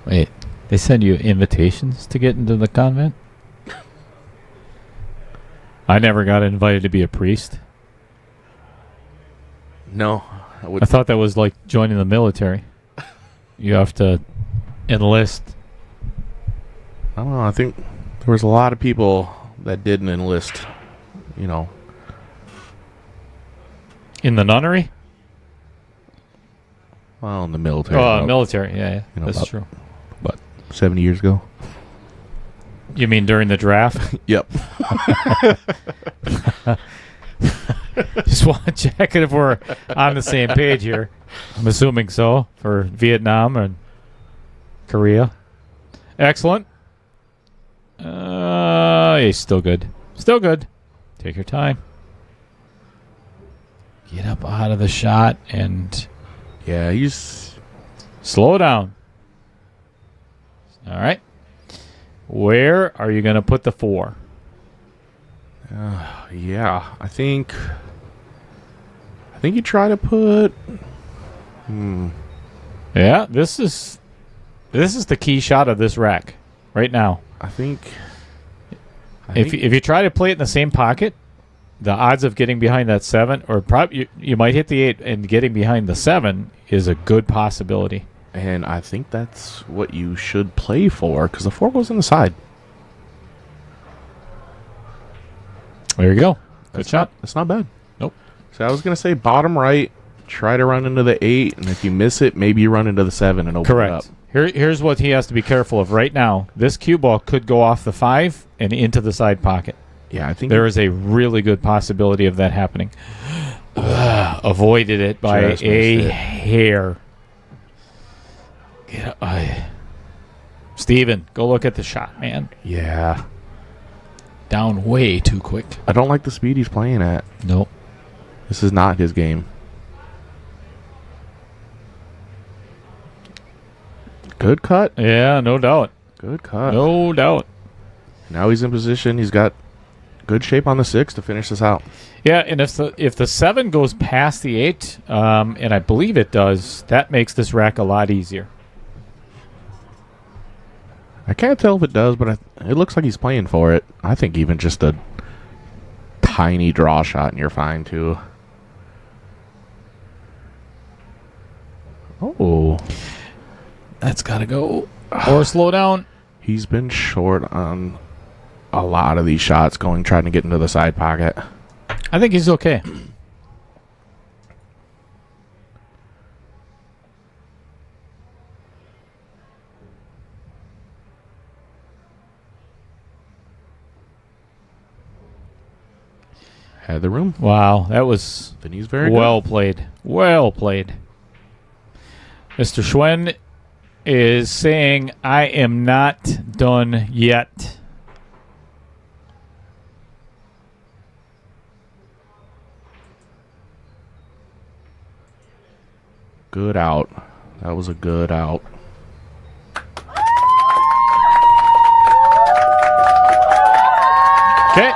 Wait, they send you invitations to get into the convent? I never got invited to be a priest. No. I thought that was like joining the military. You have to enlist. I don't know. I think there was a lot of people that didn't enlist, you know. In the nunnery? Well, in the military. Oh, military. Yeah, you know, that's about- true. But 70 years ago? You mean during the draft? Yep. Just want to check it if we're on the same page here. I'm assuming so for Vietnam and Korea. Excellent. He's still good. Still good. Take your time. Get up out of the shot and Yeah, he's... slow down. All right. Where are you going to put the 4? Yeah, I think you try to put... Yeah, this is the key shot of this rack right now. I think If you try to play it in the same pocket, the odds of getting behind that 7, or probably you might hit the 8 and getting behind the 7 is a good possibility. And I think that's what you should play for, because the 4 goes in the side. There you go. Good shot. That's not bad. Nope. So I was going to say bottom right, try to run into the 8, and if you miss it, maybe you run into the 7 and open it up. Correct. Here's what he has to be careful of right now. This cue ball could go off the 5 and into the side pocket. Yeah, I think There is a really good possibility of that happening. Avoided it by Just missed a it. hair. Get up. Steven, go look at the shot, man. Yeah. Down way too quick. I don't like the speed he's playing at. Nope. This is not his game. Good cut. Yeah, no doubt. Good cut. No doubt. Now he's in position. He's got good shape on the 6 to finish this out. Yeah, and if the 7 goes past the 8, and I believe it does, that makes this rack a lot easier. I can't tell if it does, but it looks like he's playing for it. I think even just a tiny draw shot and you're fine too. Oh. That's got to go. Or slow down. He's been short on a lot of these shots trying to get into the side pocket. I think he's okay. Had the room. Wow, that was Then he's very well good. played. Well played. Mr. Schwenn is saying, I am not done yet. Good out. That was a good out. Okay.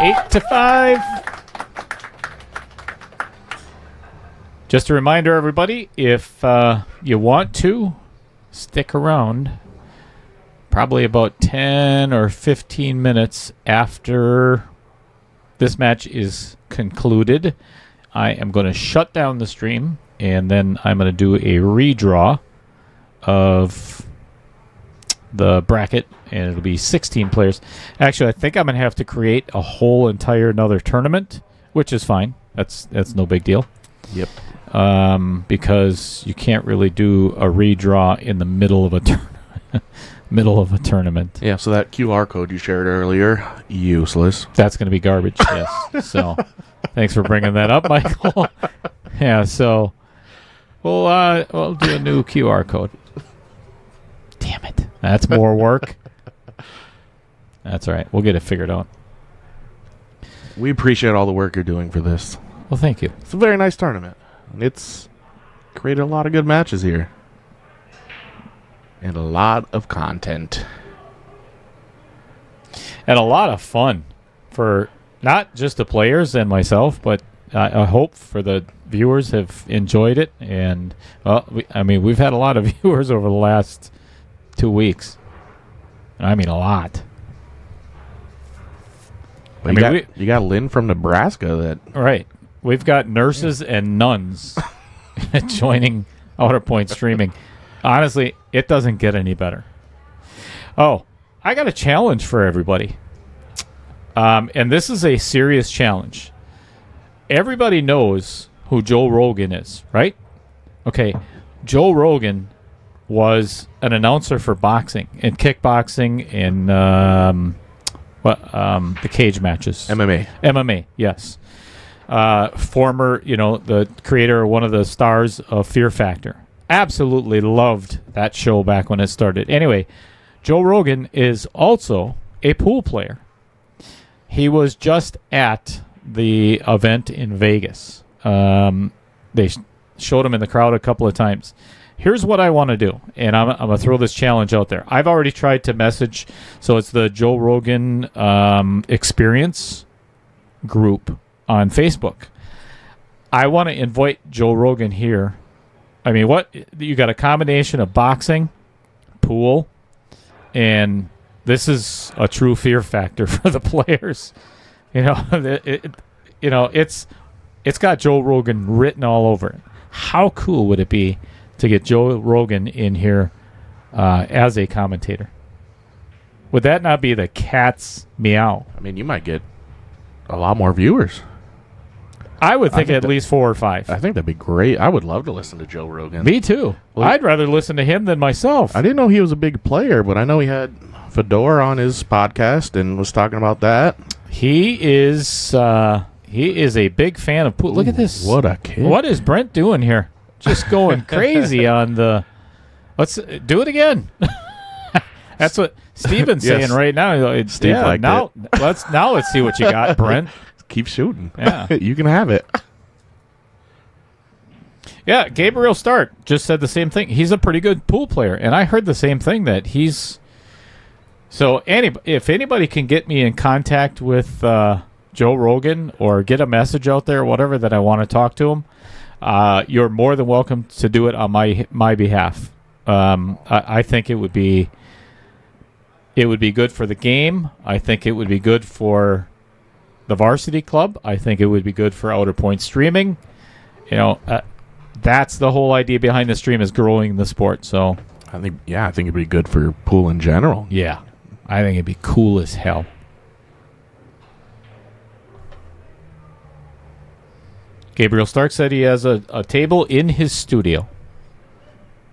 8-5. Just a reminder, everybody, if you want to, stick around. Probably about 10 or 15 minutes after this match is concluded, I am going to shut down the stream, and then I'm going to do a redraw of the bracket, and it'll be 16 players. Actually, I think I'm going to have to create a whole entire another tournament, which is fine. That's no big deal. Yep. Because you can't really do a redraw in the middle of a tournament. Yeah, so that QR code you shared earlier, useless. That's going to be garbage, yes. So thanks for bringing that up, Michael. Yeah, so we'll do a new QR code. Damn it. That's more work. That's all right. We'll get it figured out. We appreciate all the work you're doing for this. Well, thank you. It's a very nice tournament. It's created a lot of good matches here. And a lot of content. And a lot of fun for not just the players and myself, but I hope for the viewers have enjoyed it. And, we've had a lot of viewers over the last 2 weeks. I mean, a lot. But you got Lynn from Nebraska that... Right. We've got nurses and nuns joining Outer Point streaming. Honestly, it doesn't get any better. Oh, I got a challenge for everybody. And this is a serious challenge. Everybody knows who Joe Rogan is, right? Okay. Joe Rogan was an announcer for boxing and kickboxing and the cage matches. MMA, yes. Former, the creator, one of the stars of Fear Factor. Absolutely loved that show back when it started. Anyway, Joe Rogan is also a pool player. He was just at the event in Vegas. They showed him in the crowd a couple of times. Here's what I want to do, and I'm going to throw this challenge out there. I've already tried to message, so it's the Joe Rogan Experience group on Facebook. I want to invite Joe Rogan here. I mean, you got a combination of boxing, pool, and this is a true fear factor for the players. It's got Joe Rogan written all over it. How cool would it be to get Joe Rogan in here as a commentator? Would that not be the cat's meow? I mean, you might get a lot more viewers. I would think at least 4 or 5. I think that'd be great. I would love to listen to Joe Rogan. Me too. Well, I'd rather listen to him than myself. I didn't know he was a big player, but I know he had Fedor on his podcast and was talking about that. He is a big fan of pool. Look at this. What a kid. What is Brent doing here? Just going crazy on the... Let's do it again. That's what Steven's Yes. saying right now. Steve liked now, let's see what you got, Brent. Keep shooting. Yeah. You can have it. Yeah, Gabriel Stark just said the same thing. He's a pretty good pool player, and I heard the same thing, that he's... So if anybody can get me in contact with Joe Rogan or get a message out there or whatever that I want to talk to him, you're more than welcome to do it on my behalf. I think it would be good for the game. I think it would be good for the varsity club. I think it would be good for Outer Point streaming. That's the whole idea behind the stream, is growing the sport. So I think it'd be good for pool in general. yeah, I think it'd be cool as hell. Gabriel Stark said he has a table in his studio.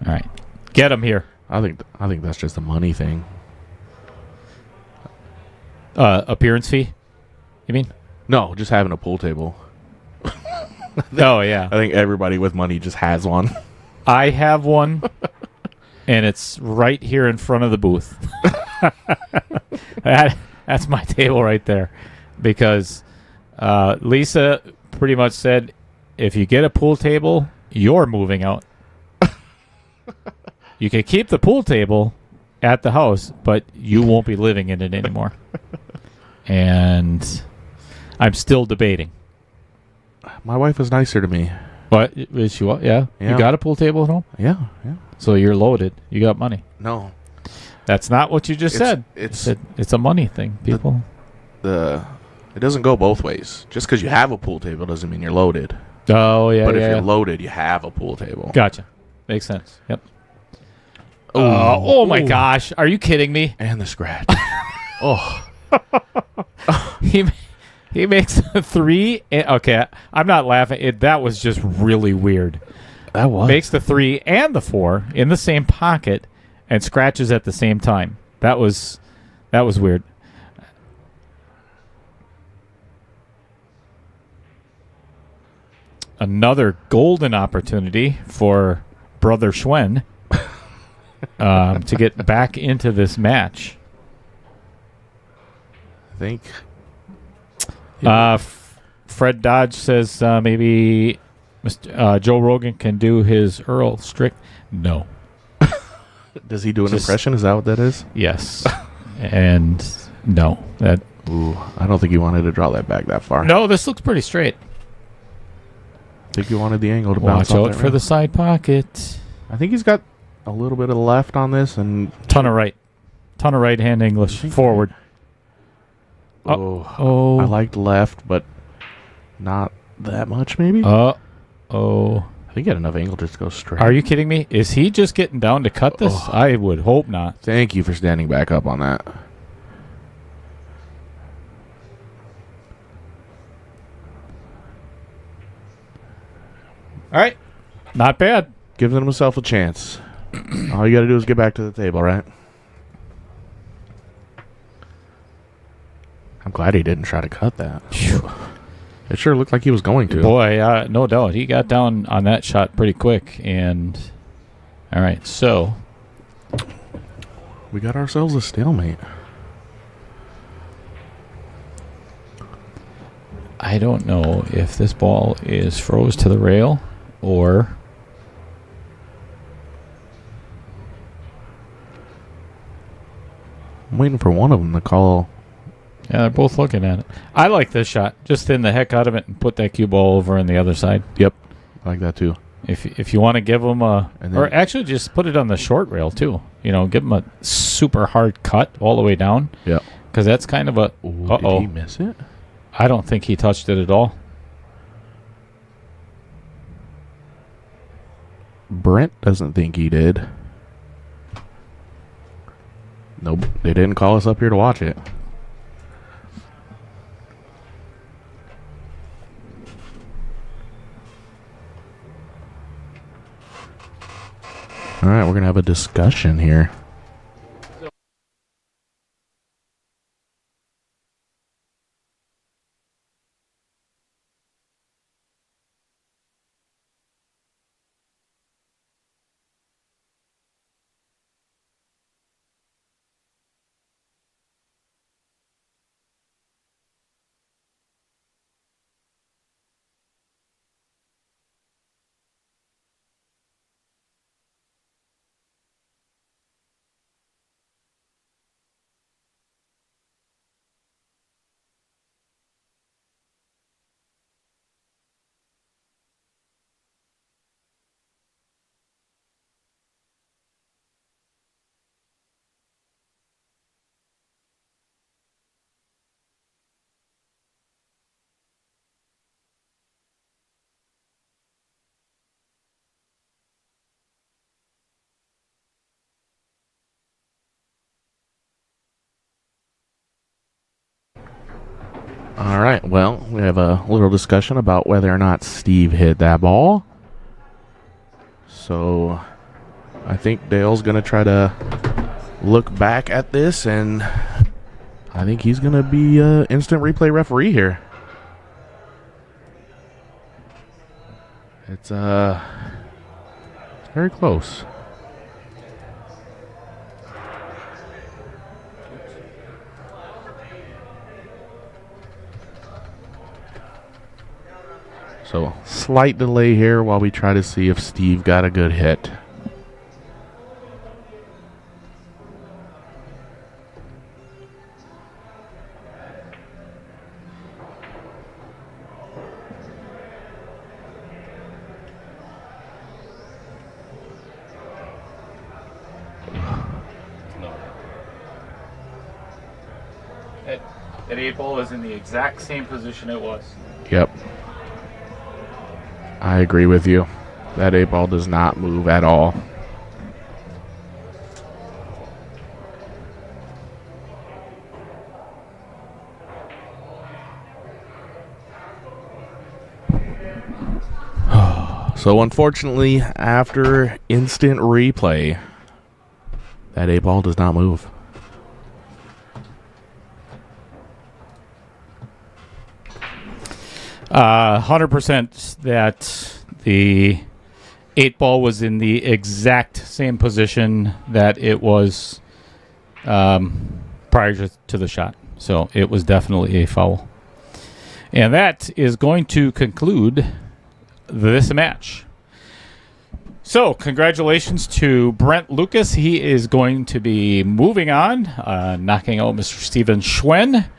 All right, get him here. I think that's just a money thing. Appearance fee, you mean? No, just having a pool table. Oh, yeah. I think everybody with money just has one. I have one, and it's right here in front of the booth. That's my table right there. Because Lisa pretty much said, if you get a pool table, you're moving out. You can keep the pool table at the house, but you won't be living in it anymore. And I'm still debating. My wife is nicer to me. But is she? Yeah. Yeah. You got a pool table at home? Yeah, yeah. So you're loaded. You got money. No. That's not what you just said. It's a money thing, people. It doesn't go both ways. Just because you have a pool table doesn't mean you're loaded. Oh, yeah, But if yeah. you're loaded, you have a pool table. Gotcha. Makes sense. Yep. Ooh. Oh, my Ooh. gosh. Are you kidding me? And the scratch. Oh. He makes a 3. Okay, I'm not laughing. That was just really weird. That was. Makes the 3 and the 4 in the same pocket and scratches at the same time. That was weird. Another golden opportunity for Brother Schwenn to get back into this match. I think. Fred Dodge says maybe Joe Rogan can do his Earl Strick. No. Does he do an impression? Is that what that is? Yes. And no. Ooh, I don't think he wanted to draw that back that far. No, this looks pretty straight. I think he wanted the angle to bounce Watch off out that for rail. the side pocket. I think he's got a little bit of left on this and Ton of right hand English forward. I liked left, but not that much maybe. Oh. I think he had enough angle just to go straight. Are you kidding me? Is he just getting down to cut this? Oh. I would hope not. Thank you for standing back up on that. All right. Not bad. Giving himself a chance. All you got to do is get back to the table, right? I'm glad he didn't try to cut that. It sure looked like he was going to. Boy, no doubt. He got down on that shot pretty quick. And all right, so We got ourselves a stalemate. I don't know if this ball is froze to the rail or I'm waiting for one of them to call. yeah, they're both looking at it. I like this shot. Just thin the heck out of it and put that cue ball over on the other side. Yep, I like that too. If you want to give them a, And then- or actually just put it on the short rail too. You know, give them a super hard cut all the way down. Yep. Because that's kind of a. Ooh, did he miss it? I don't think he touched it at all. Brent doesn't think he did. Nope, they didn't call us up here to watch it. All right, we're going to have a discussion here. All right, well, we have a little discussion about whether or not Steve hit that ball. So I think Dale's going to try to look back at this, and I think he's going to be instant replay referee here. It's very close. So, slight delay here while we try to see if Steve got a good hit. That 8 ball is in the exact same position it was. Yep. I agree with you. That 8 ball does not move at all. So unfortunately, after instant replay, that 8 ball does not move. 100% that the 8 ball was in the exact same position that it was prior to the shot. So it was definitely a foul. And that is going to conclude this match. So congratulations to Brent Lucas. He is going to be moving on, knocking out Mr. Steven Schwenn.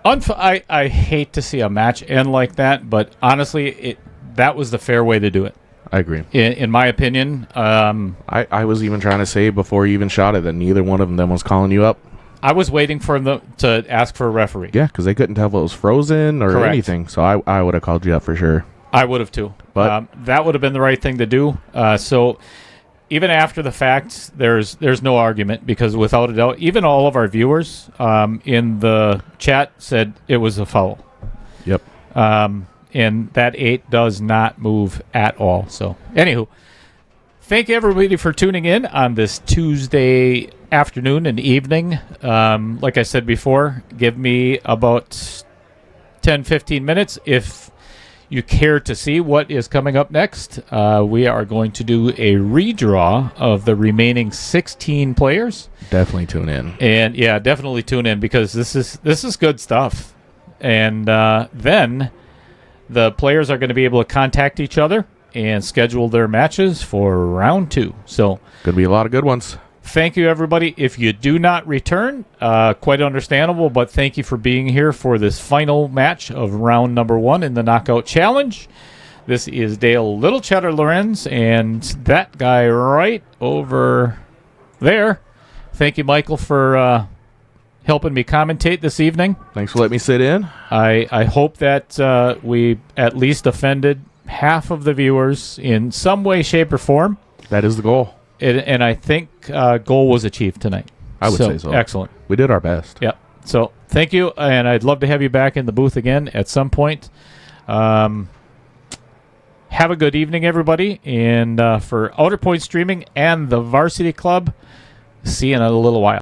I hate to see a match end like that, but honestly, that was the fair way to do it. I agree. In my opinion. I was even trying to say before you even shot it that neither one of them was calling you up. I was waiting for them to ask for a referee. Yeah, because they couldn't tell if it was frozen or Correct. anything. So I would have called you up for sure. I would have too. But that would have been the right thing to do. So even after the fact, there's no argument because without a doubt, even all of our viewers in the chat said it was a foul. Yep. And that 8 does not move at all. So anywho, thank you everybody for tuning in on this Tuesday afternoon and evening. Like I said before, give me about 10-15 minutes if you care to see what is coming up next. We are going to do a redraw of the remaining 16 players. Definitely tune in. And yeah, definitely tune in because this is good stuff. And then the players are going to be able to contact each other and schedule their matches for round 2. So Going to be a lot of good ones. thank you, everybody. If you do not return, quite understandable, but thank you for being here for this final match of round number 1 in the Knockout Challenge. This is Dale Little Cheddar Lorenz, and that guy right over there. Thank you, Michael, for helping me commentate this evening. Thanks for letting me sit in. I hope that we at least offended half of the viewers in some way, shape, or form. That is the goal. And I think goal was achieved tonight. I would say so. Excellent. We did our best. Yep. So thank you, and I'd love to have you back in the booth again at some point. Have a good evening, everybody. And for Outer Point Streaming and the Varsity Club, see you in a little while.